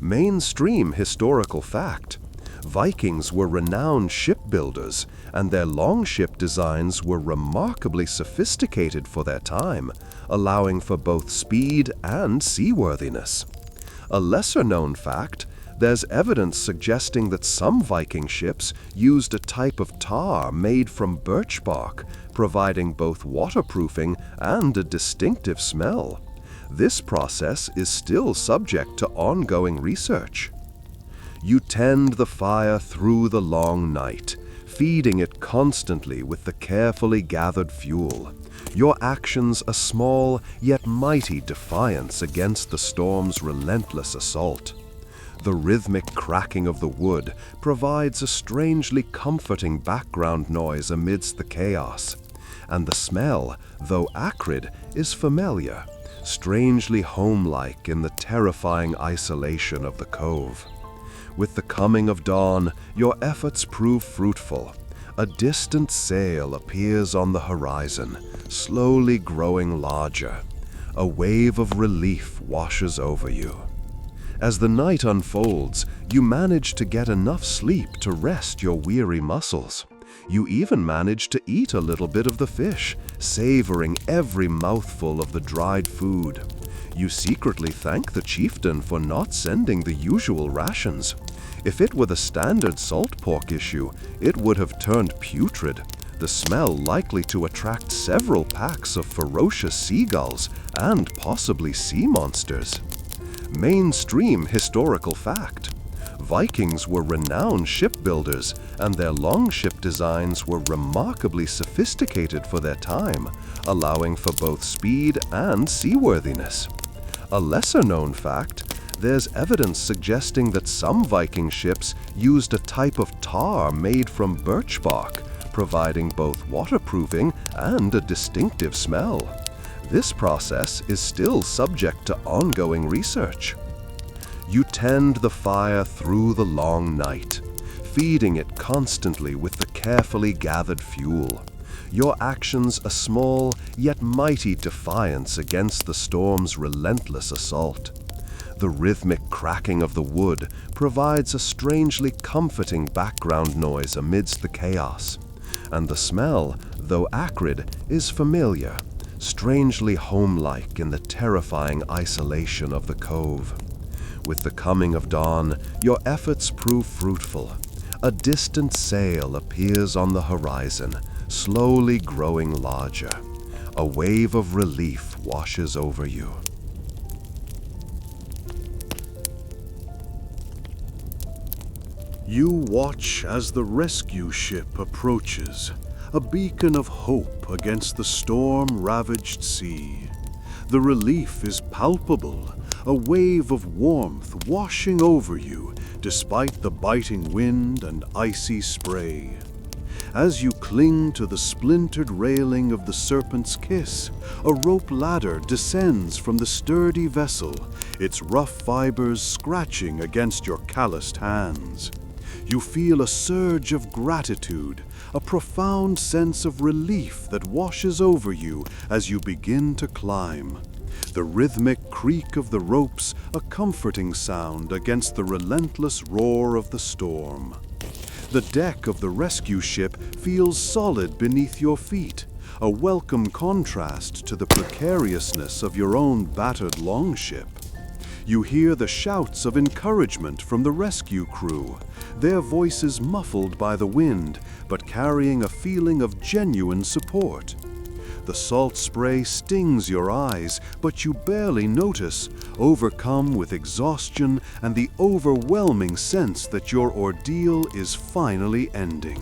Mainstream historical fact: Vikings were renowned shipbuilders, and their longship designs were remarkably sophisticated for their time, allowing for both speed and seaworthiness. A lesser-known fact: there's evidence suggesting that some Viking ships used a type of tar made from birch bark, providing both waterproofing and a distinctive smell. This process is still subject to ongoing research. You tend the fire through the long night, feeding it constantly with the carefully gathered fuel. Your actions a small yet mighty defiance against the storm's relentless assault. The rhythmic cracking of the wood provides a strangely comforting background noise amidst the chaos, and the smell, though acrid, is familiar, strangely homelike in the terrifying isolation of the cove. With the coming of dawn, your efforts prove fruitful. A distant sail appears on the horizon, slowly growing larger. A wave of relief washes over you. As the night unfolds, you manage to get enough sleep to rest your weary muscles. You even manage to eat a little bit of the fish, savoring every mouthful of the dried food. You secretly thank the chieftain for not sending the usual rations. If it were the standard salt pork issue, it would have turned putrid, the smell likely to attract several packs of ferocious seagulls and possibly sea monsters. Mainstream historical fact: Vikings were renowned shipbuilders, and their longship designs were remarkably sophisticated for their time, allowing for both speed and seaworthiness. A lesser-known fact: there's evidence suggesting that some Viking ships used a type of tar made from birch bark, providing both waterproofing and a distinctive smell. This process is still subject to ongoing research. You tend the fire through the long night, feeding it constantly with the carefully gathered fuel. Your actions a small yet mighty defiance against the storm's relentless assault. The rhythmic cracking of the wood provides a strangely comforting background noise amidst the chaos, and the smell, though acrid, is familiar, strangely homelike in the terrifying isolation of the cove. With the coming of dawn, your efforts prove fruitful. A distant sail appears on the horizon, slowly growing larger. A wave of relief washes over you. You watch as the rescue ship approaches, a beacon of hope against the storm-ravaged sea. The relief is palpable, a wave of warmth washing over you despite the biting wind and icy spray. As you cling to the splintered railing of the Serpent's Kiss, a rope ladder descends from the sturdy vessel, its rough fibers scratching against your calloused hands. You feel a surge of gratitude, a profound sense of relief that washes over you as you begin to climb. The rhythmic creak of the ropes, a comforting sound against the relentless roar of the storm. The deck of the rescue ship feels solid beneath your feet, a welcome contrast to the precariousness of your own battered longship. You hear the shouts of encouragement from the rescue crew, their voices muffled by the wind, but carrying a feeling of genuine support. The salt spray stings your eyes, but you barely notice, overcome with exhaustion and the overwhelming sense that your ordeal is finally ending.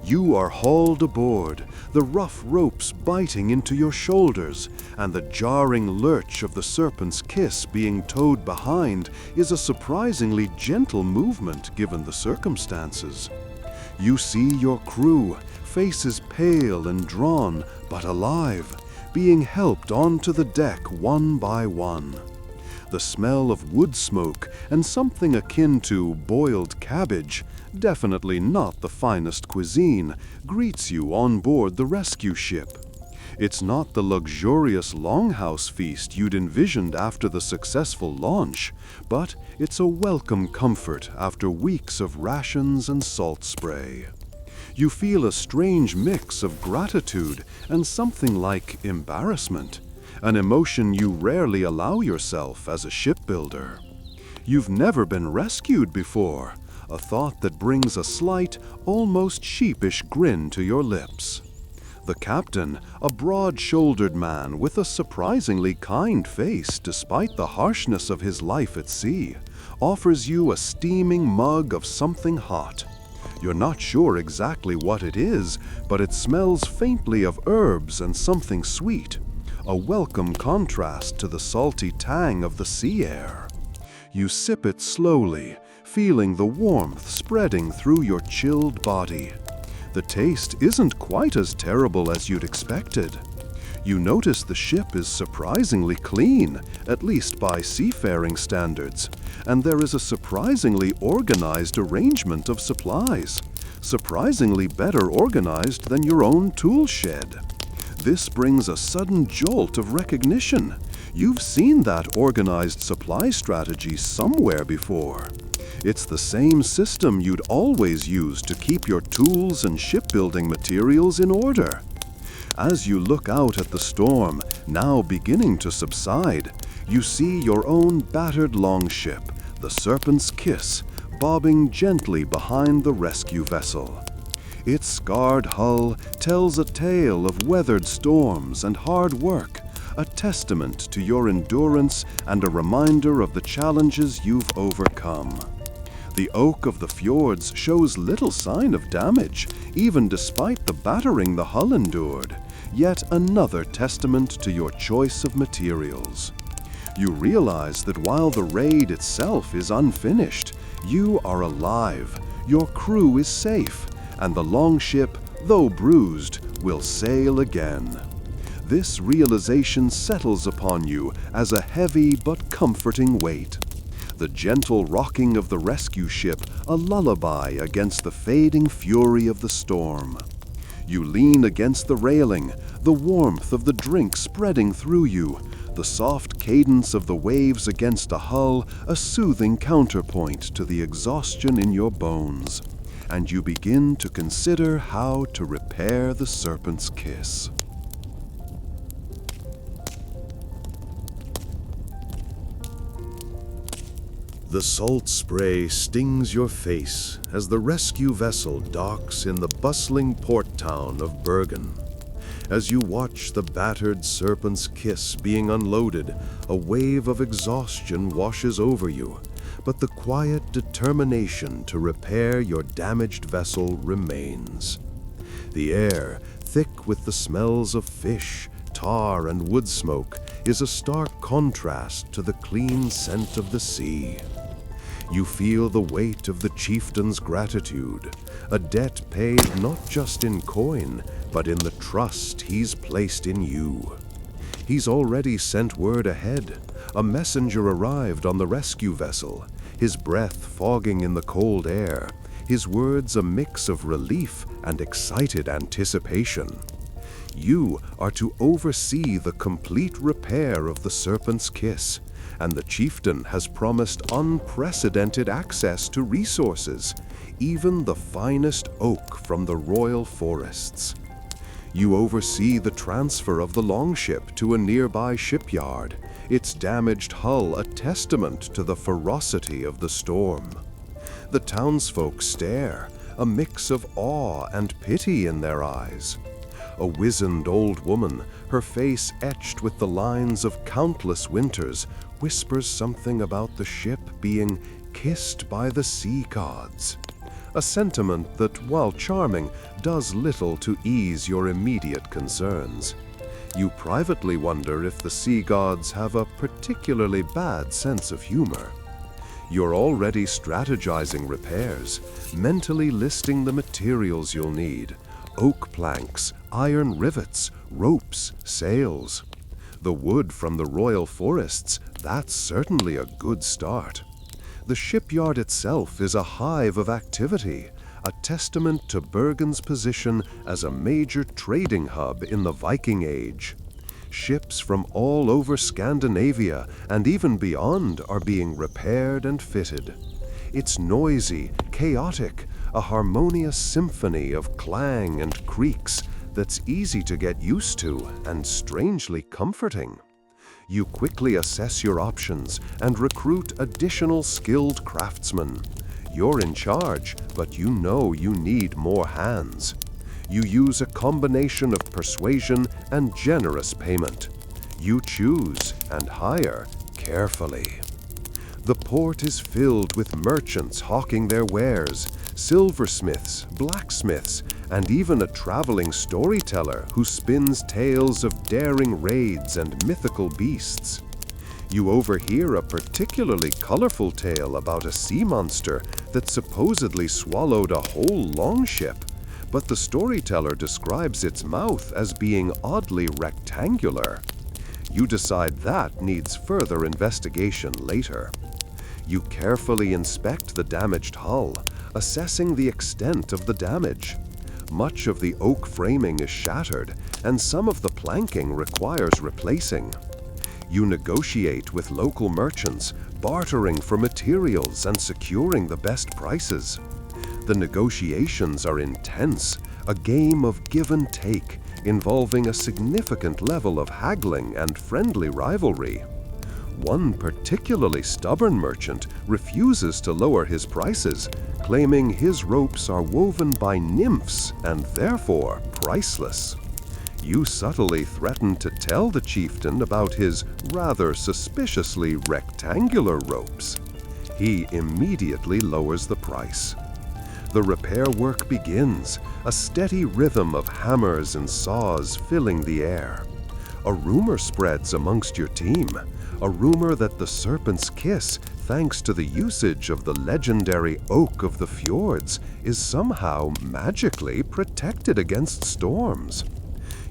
You are hauled aboard, the rough ropes biting into your shoulders, and the jarring lurch of the Serpent's Kiss being towed behind is a surprisingly gentle movement given the circumstances. You see your crew, faces pale and drawn, but alive, being helped onto the deck one by one. The smell of wood smoke and something akin to boiled cabbage, definitely not the finest cuisine, greets you on board the rescue ship. It's not the luxurious longhouse feast you'd envisioned after the successful launch, but it's a welcome comfort after weeks of rations and salt spray. You feel a strange mix of gratitude and something like embarrassment, an emotion you rarely allow yourself as a shipbuilder. You've never been rescued before, a thought that brings a slight, almost sheepish grin to your lips. The captain, a broad-shouldered man with a surprisingly kind face despite the harshness of his life at sea, offers you a steaming mug of something hot. You're not sure exactly what it is, but it smells faintly of herbs and something sweet, a welcome contrast to the salty tang of the sea air. You sip it slowly, feeling the warmth spreading through your chilled body. The taste isn't quite as terrible as you'd expected. You notice the ship is surprisingly clean, at least by seafaring standards, and there is a surprisingly organized arrangement of supplies, surprisingly better organized than your own tool shed. This brings a sudden jolt of recognition. You've seen that organized supply strategy somewhere before. It's the same system you'd always use to keep your tools and shipbuilding materials in order. As you look out at the storm, now beginning to subside, you see your own battered longship, the Serpent's Kiss, bobbing gently behind the rescue vessel. Its scarred hull tells a tale of weathered storms and hard work, a testament to your endurance and a reminder of the challenges you've overcome. The oak of the fjords shows little sign of damage, even despite the battering the hull endured, yet another testament to your choice of materials. You realize that while the raid itself is unfinished, you are alive, your crew is safe, and the longship, though bruised, will sail again. This realization settles upon you as a heavy but comforting weight. The gentle rocking of the rescue ship, a lullaby against the fading fury of the storm. You lean against the railing, the warmth of the drink spreading through you, the soft cadence of the waves against a hull a soothing counterpoint to the exhaustion in your bones, and you begin to consider how to repair the Serpent's Kiss. The salt spray stings your face as the rescue vessel docks in the bustling port town of Bergen. As you watch the battered Serpent's Kiss being unloaded, a wave of exhaustion washes over you, but the quiet determination to repair your damaged vessel remains. The air, thick with the smells of fish, tar, and wood smoke, is a stark contrast to the clean scent of the sea. You feel the weight of the chieftain's gratitude, a debt paid not just in coin, but in the trust he's placed in you. He's already sent word ahead. A messenger arrived on the rescue vessel, his breath fogging in the cold air, his words a mix of relief and excited anticipation. You are to oversee the complete repair of the Serpent's Kiss, and the chieftain has promised unprecedented access to resources, even the finest oak from the royal forests. You oversee the transfer of the Longship to a nearby shipyard, its damaged hull a testament to the ferocity of the storm. The townsfolk stare, a mix of awe and pity in their eyes. A wizened old woman, her face etched with the lines of countless winters, whispers something about the ship being kissed by the sea gods. A sentiment that, while charming, does little to ease your immediate concerns. You privately wonder if the sea gods have a particularly bad sense of humor. You're already strategizing repairs, mentally listing the materials you'll need: oak planks, iron rivets, ropes, sails. The wood from the royal forests, that's certainly a good start. The shipyard itself is a hive of activity, a testament to Bergen's position as a major trading hub in the Viking Age. Ships from all over Scandinavia and even beyond are being repaired and fitted. It's noisy, chaotic, a harmonious symphony of clang and creaks that's easy to get used to and strangely comforting. You quickly assess your options and recruit additional skilled craftsmen. You're in charge, but you know you need more hands. You use a combination of persuasion and generous payment. You choose and hire carefully. The port is filled with merchants hawking their wares, silversmiths, blacksmiths, and even a traveling storyteller who spins tales of daring raids and mythical beasts. You overhear a particularly colorful tale about a sea monster that supposedly swallowed a whole longship, but the storyteller describes its mouth as being oddly rectangular. You decide that needs further investigation later. You carefully inspect the damaged hull, assessing the extent of the damage. Much of the oak framing is shattered, and some of the planking requires replacing. You negotiate with local merchants, bartering for materials and securing the best prices. The negotiations are intense, a game of give and take, involving a significant level of haggling and friendly rivalry. One particularly stubborn merchant refuses to lower his prices, claiming his ropes are woven by nymphs and therefore priceless. You subtly threaten to tell the chieftain about his rather suspiciously rectangular ropes. He immediately lowers the price. The repair work begins, a steady rhythm of hammers and saws filling the air. A rumor spreads amongst your team, a rumor that the Serpent's Kiss, thanks to the usage of the legendary oak of the fjords, is somehow magically protected against storms.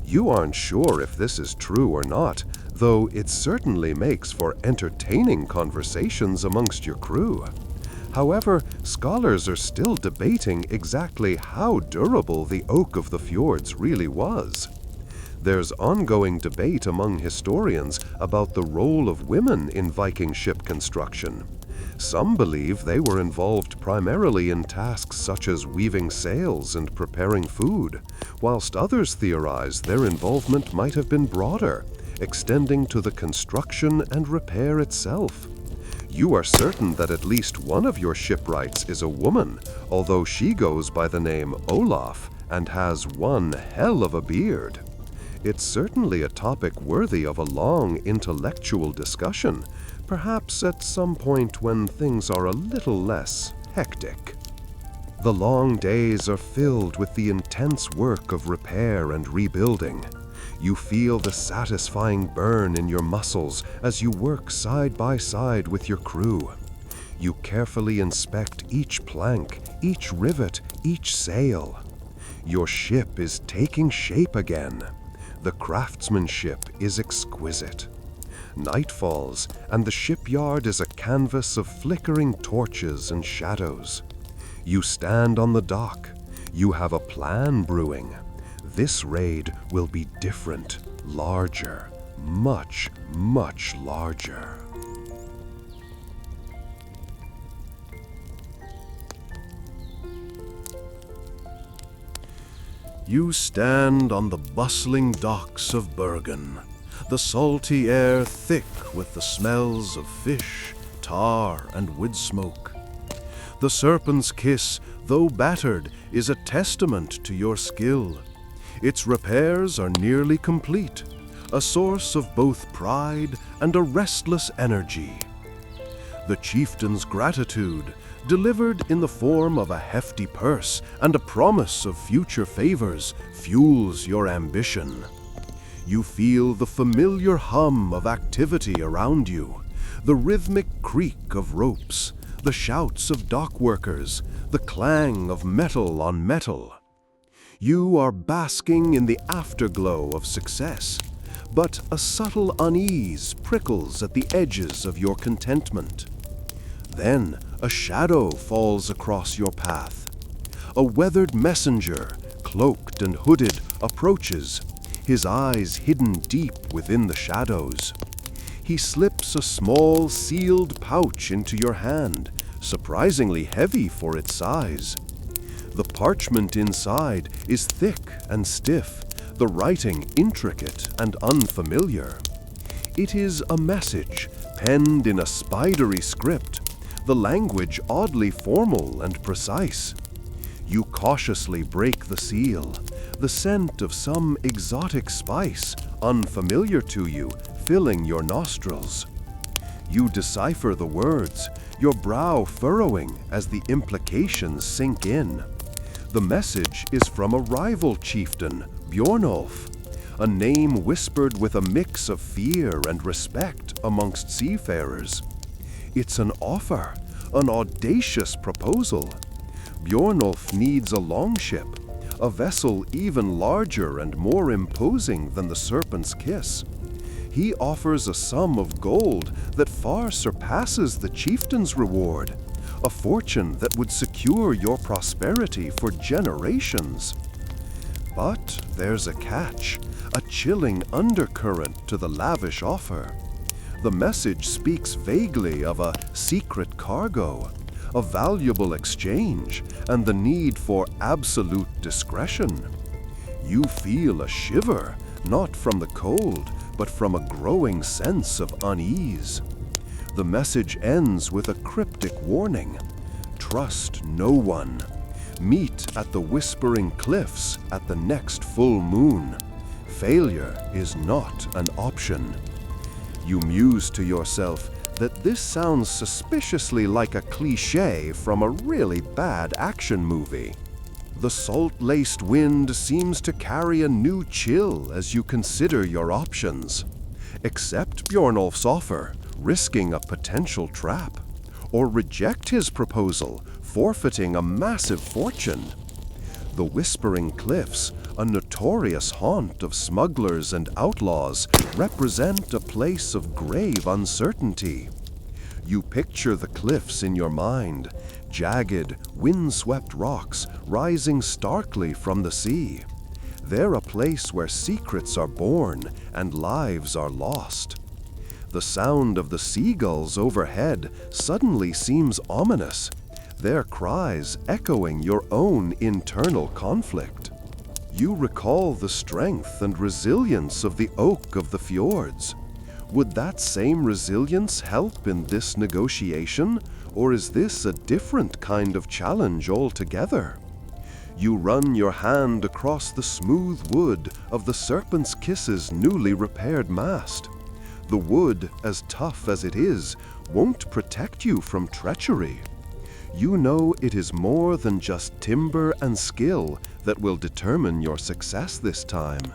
You aren't sure if this is true or not, though it certainly makes for entertaining conversations amongst your crew. However, scholars are still debating exactly how durable the oak of the fjords really was. There's ongoing debate among historians about the role of women in Viking ship construction. Some believe they were involved primarily in tasks such as weaving sails and preparing food, whilst others theorize their involvement might have been broader, extending to the construction and repair itself. You are certain that at least one of your shipwrights is a woman, although she goes by the name Olaf and has one hell of a beard. It's certainly a topic worthy of a long intellectual discussion, perhaps at some point when things are a little less hectic. The long days are filled with the intense work of repair and rebuilding. You feel the satisfying burn in your muscles as you work side by side with your crew. You carefully inspect each plank, each rivet, each sail. Your ship is taking shape again. The craftsmanship is exquisite. Night falls, and the shipyard is a canvas of flickering torches and shadows. You stand on the dock. You have a plan brewing. This raid will be different, larger, much, much larger. You stand on the bustling docks of Bergen, the salty air thick with the smells of fish, tar, and wood smoke. The Serpent's Kiss, though battered, is a testament to your skill. Its repairs are nearly complete, a source of both pride and a restless energy. The chieftain's gratitude, delivered in the form of a hefty purse and a promise of future favors, fuels your ambition. You feel the familiar hum of activity around you, the rhythmic creak of ropes, the shouts of dock workers, the clang of metal on metal. You are basking in the afterglow of success, but a subtle unease prickles at the edges of your contentment. Then a shadow falls across your path. A weathered messenger, cloaked and hooded, approaches, his eyes hidden deep within the shadows. He slips a small sealed pouch into your hand, surprisingly heavy for its size. The parchment inside is thick and stiff, the writing intricate and unfamiliar. It is a message, penned in a spidery script, the language oddly formal and precise. You cautiously break the seal, the scent of some exotic spice, unfamiliar to you, filling your nostrils. You decipher the words, your brow furrowing as the implications sink in. The message is from a rival chieftain, Bjornulf, a name whispered with a mix of fear and respect amongst seafarers. It's an offer, an audacious proposal. Bjornulf needs a longship, a vessel even larger and more imposing than the Serpent's Kiss. He offers a sum of gold that far surpasses the chieftain's reward, a fortune that would secure your prosperity for generations. But there's a catch, a chilling undercurrent to the lavish offer. The message speaks vaguely of a secret cargo, a valuable exchange, and the need for absolute discretion. You feel a shiver, not from the cold, but from a growing sense of unease. The message ends with a cryptic warning. Trust no one. Meet at the Whispering Cliffs at the next full moon. Failure is not an option. You muse to yourself that this sounds suspiciously like a cliché from a really bad action movie. The salt-laced wind seems to carry a new chill as you consider your options. Accept Bjornulf's offer, risking a potential trap, or reject his proposal, forfeiting a massive fortune. The Whispering Cliffs, a notorious haunt of smugglers and outlaws, represent a place of grave uncertainty. You picture the cliffs in your mind, jagged, windswept rocks rising starkly from the sea. They're a place where secrets are born and lives are lost. The sound of the seagulls overhead suddenly seems ominous, their cries echoing your own internal conflict. You recall the strength and resilience of the oak of the fjords. Would that same resilience help in this negotiation, or is this a different kind of challenge altogether? You run your hand across the smooth wood of the Serpent's Kiss's newly repaired mast. The wood, as tough as it is, won't protect you from treachery. You know it is more than just timber and skill that will determine your success this time.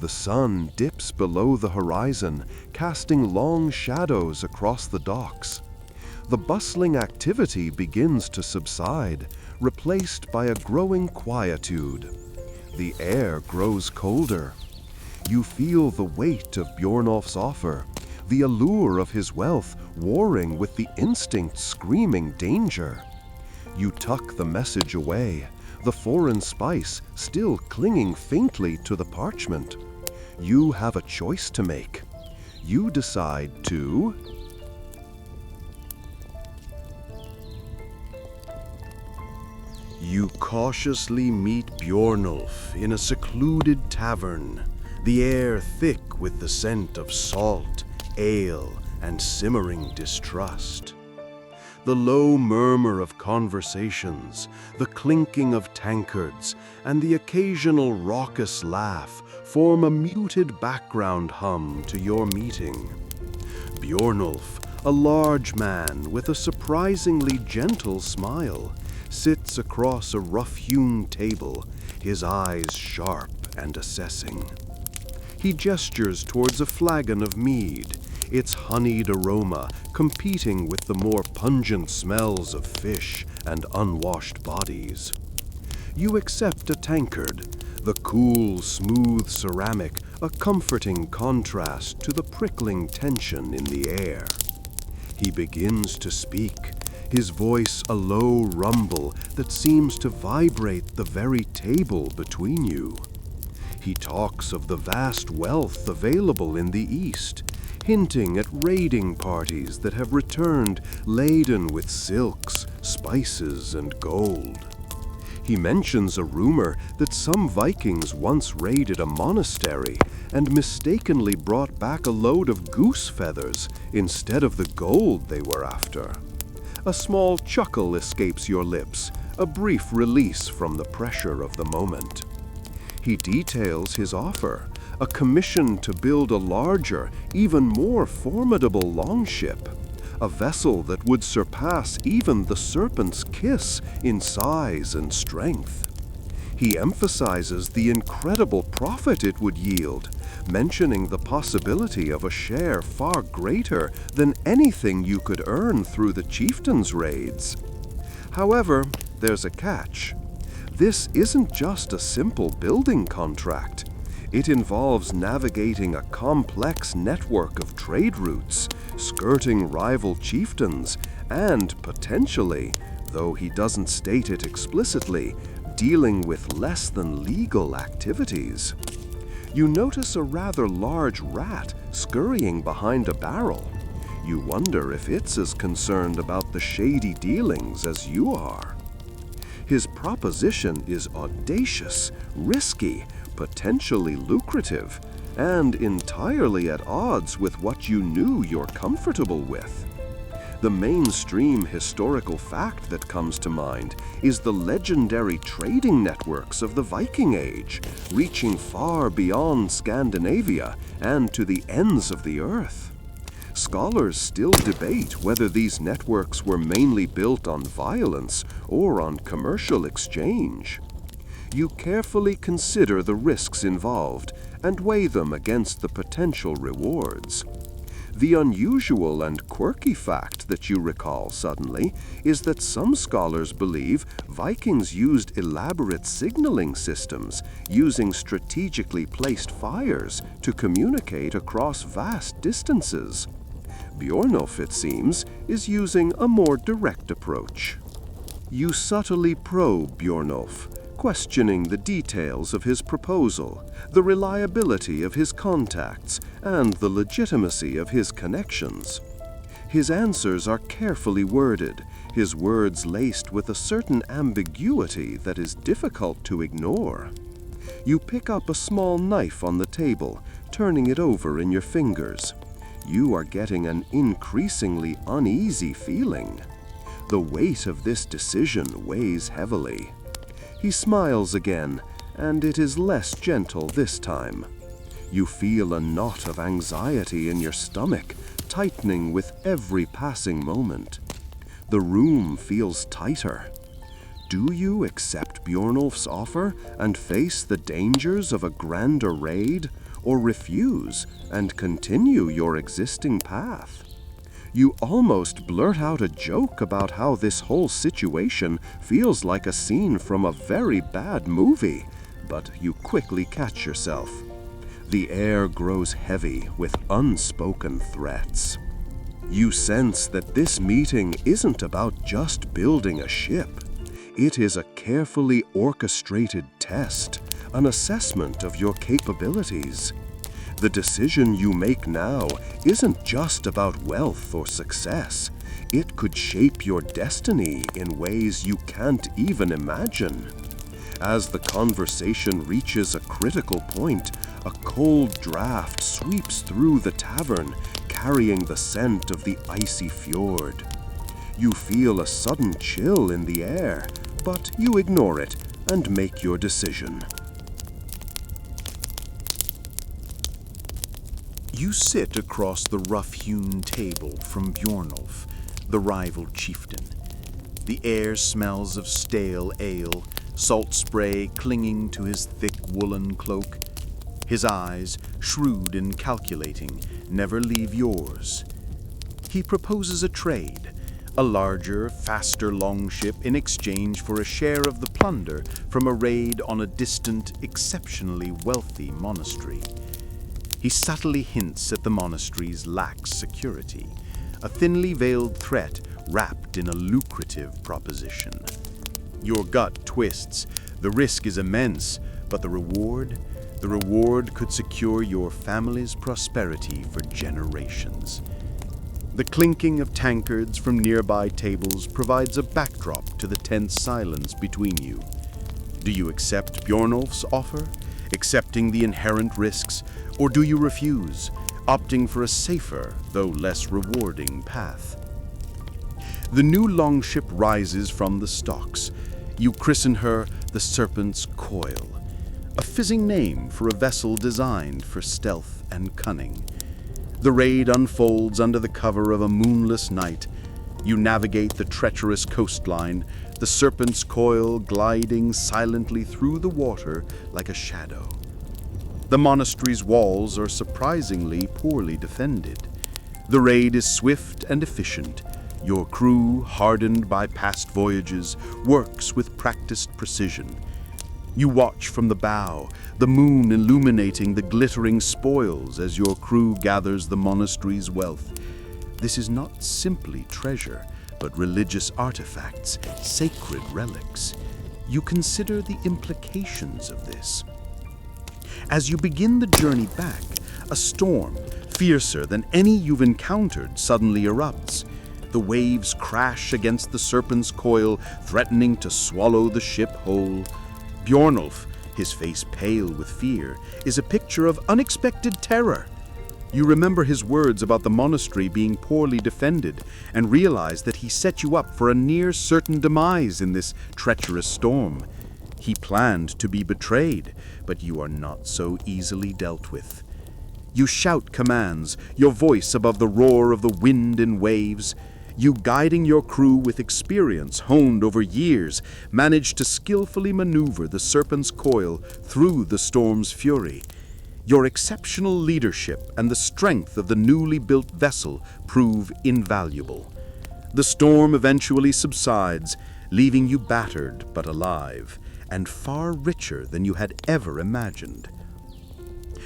The sun dips below the horizon, casting long shadows across the docks. The bustling activity begins to subside, replaced by a growing quietude. The air grows colder. You feel the weight of Bjornolf's offer, the allure of his wealth warring with the instinct screaming danger. You tuck the message away, the foreign spice still clinging faintly to the parchment. You have a choice to make. You decide to You cautiously meet Bjornolf in a secluded tavern, the air thick with the scent of salt, ale, and simmering distrust. The low murmur of conversations, the clinking of tankards, and the occasional raucous laugh form a muted background hum to your meeting. Bjornolf, a large man with a surprisingly gentle smile, sits across a rough-hewn table, his eyes sharp and assessing. He gestures towards a flagon of mead, its honeyed aroma competing with the more pungent smells of fish and unwashed bodies. You accept a tankard, the cool, smooth ceramic a comforting contrast to the prickling tension in the air. He begins to speak, his voice a low rumble that seems to vibrate the very table between you. He talks of the vast wealth available in the East, hinting at raiding parties that have returned laden with silks, spices, and gold. He mentions a rumor that some Vikings once raided a monastery and mistakenly brought back a load of goose feathers instead of the gold they were after. A small chuckle escapes your lips, a brief release from the pressure of the moment. He details his offer, a commission to build a larger, even more formidable longship, a vessel that would surpass even the Serpent's Kiss in size and strength. He emphasizes the incredible profit it would yield, mentioning the possibility of a share far greater than anything you could earn through the chieftain's raids. However, there's a catch. This isn't just a simple building contract. It involves navigating a complex network of trade routes, skirting rival chieftains, and potentially, though he doesn't state it explicitly, dealing with less than legal activities. You notice a rather large rat scurrying behind a barrel. You wonder if it's as concerned about the shady dealings as you are. His proposition is audacious, risky, potentially lucrative, and entirely at odds with what you knew you're comfortable with. The mainstream historical fact that comes to mind is the legendary trading networks of the Viking Age, reaching far beyond Scandinavia and to the ends of the earth. Scholars still debate whether these networks were mainly built on violence or on commercial exchange. You carefully consider the risks involved and weigh them against the potential rewards. The unusual and quirky fact that you recall suddenly is that some scholars believe Vikings used elaborate signaling systems using strategically placed fires to communicate across vast distances. Bjornolf, it seems, is using a more direct approach. You subtly probe Bjornolf, questioning the details of his proposal, the reliability of his contacts, and the legitimacy of his connections. His answers are carefully worded, his words laced with a certain ambiguity that is difficult to ignore. You pick up a small knife on the table, turning it over in your fingers. You are getting an increasingly uneasy feeling. The weight of this decision weighs heavily. He smiles again, and it is less gentle this time. You feel a knot of anxiety in your stomach, tightening with every passing moment. The room feels tighter. Do you accept Bjornulf's offer and face the dangers of a grander raid, or refuse and continue your existing path? You almost blurt out a joke about how this whole situation feels like a scene from a very bad movie, but you quickly catch yourself. The air grows heavy with unspoken threats. You sense that this meeting isn't about just building a ship. It is a carefully orchestrated test, an assessment of your capabilities. The decision you make now isn't just about wealth or success. It could shape your destiny in ways you can't even imagine. As the conversation reaches a critical point, a cold draft sweeps through the tavern, carrying the scent of the icy fjord. You feel a sudden chill in the air, but you ignore it and make your decision. You sit across the rough-hewn table from Bjornulf, the rival chieftain. The air smells of stale ale, salt spray clinging to his thick woolen cloak. His eyes, shrewd and calculating, never leave yours. He proposes a trade, a larger, faster longship in exchange for a share of the plunder from a raid on a distant, exceptionally wealthy monastery. He subtly hints at the monastery's lax security, a thinly veiled threat wrapped in a lucrative proposition. Your gut twists. The risk is immense, but the reward? The reward could secure your family's prosperity for generations. The clinking of tankards from nearby tables provides a backdrop to the tense silence between you. Do you accept Bjornulf's offer, accepting the inherent risks, or do you refuse, opting for a safer, though less rewarding, path? The new longship rises from the stocks. You christen her the Serpent's Coil, a fizzing name for a vessel designed for stealth and cunning. The raid unfolds under the cover of a moonless night. You navigate the treacherous coastline, the Serpent's Coil gliding silently through the water like a shadow. The monastery's walls are surprisingly poorly defended. The raid is swift and efficient. Your crew, hardened by past voyages, works with practiced precision. You watch from the bow, the moon illuminating the glittering spoils as your crew gathers the monastery's wealth. This is not simply treasure, but religious artifacts, sacred relics. You consider the implications of this. As you begin the journey back, a storm, fiercer than any you've encountered, suddenly erupts. The waves crash against the Serpent's Coil, threatening to swallow the ship whole. Bjornulf, his face pale with fear, is a picture of unexpected terror. You remember his words about the monastery being poorly defended and realize that he set you up for a near-certain demise in this treacherous storm. He planned to be betrayed, but you are not so easily dealt with. You shout commands, your voice above the roar of the wind and waves. You, guiding your crew with experience honed over years, manage to skillfully maneuver the Serpent's Coil through the storm's fury. Your exceptional leadership and the strength of the newly built vessel prove invaluable. The storm eventually subsides, leaving you battered but alive, and far richer than you had ever imagined.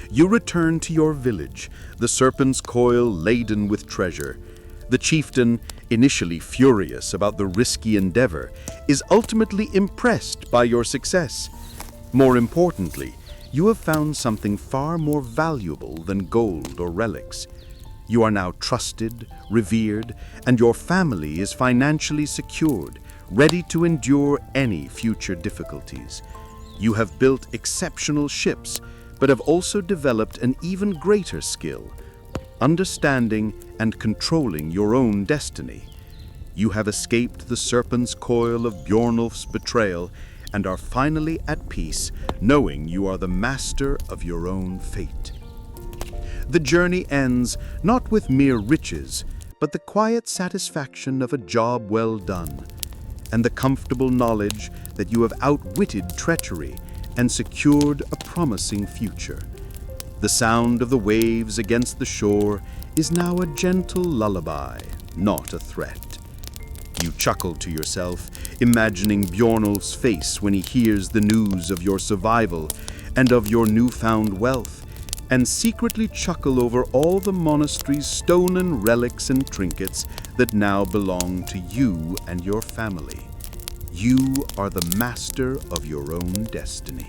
You return to your village, the Serpent's Coil laden with treasure. The chieftain, initially furious about the risky endeavor, is ultimately impressed by your success. More importantly, you have found something far more valuable than gold or relics. You are now trusted, revered, and your family is financially secured, ready to endure any future difficulties. You have built exceptional ships, but have also developed an even greater skill, understanding and controlling your own destiny. You have escaped the serpent's coil of Bjornulf's betrayal and are finally at peace, knowing you are the master of your own fate. The journey ends not with mere riches, but the quiet satisfaction of a job well done, and the comfortable knowledge that you have outwitted treachery and secured a promising future. The sound of the waves against the shore is now a gentle lullaby, not a threat. You chuckle to yourself, imagining Bjornulf's face when he hears the news of your survival and of your newfound wealth, and secretly chuckle over all the monastery's stolen relics and trinkets that now belong to you and your family. You are the master of your own destiny.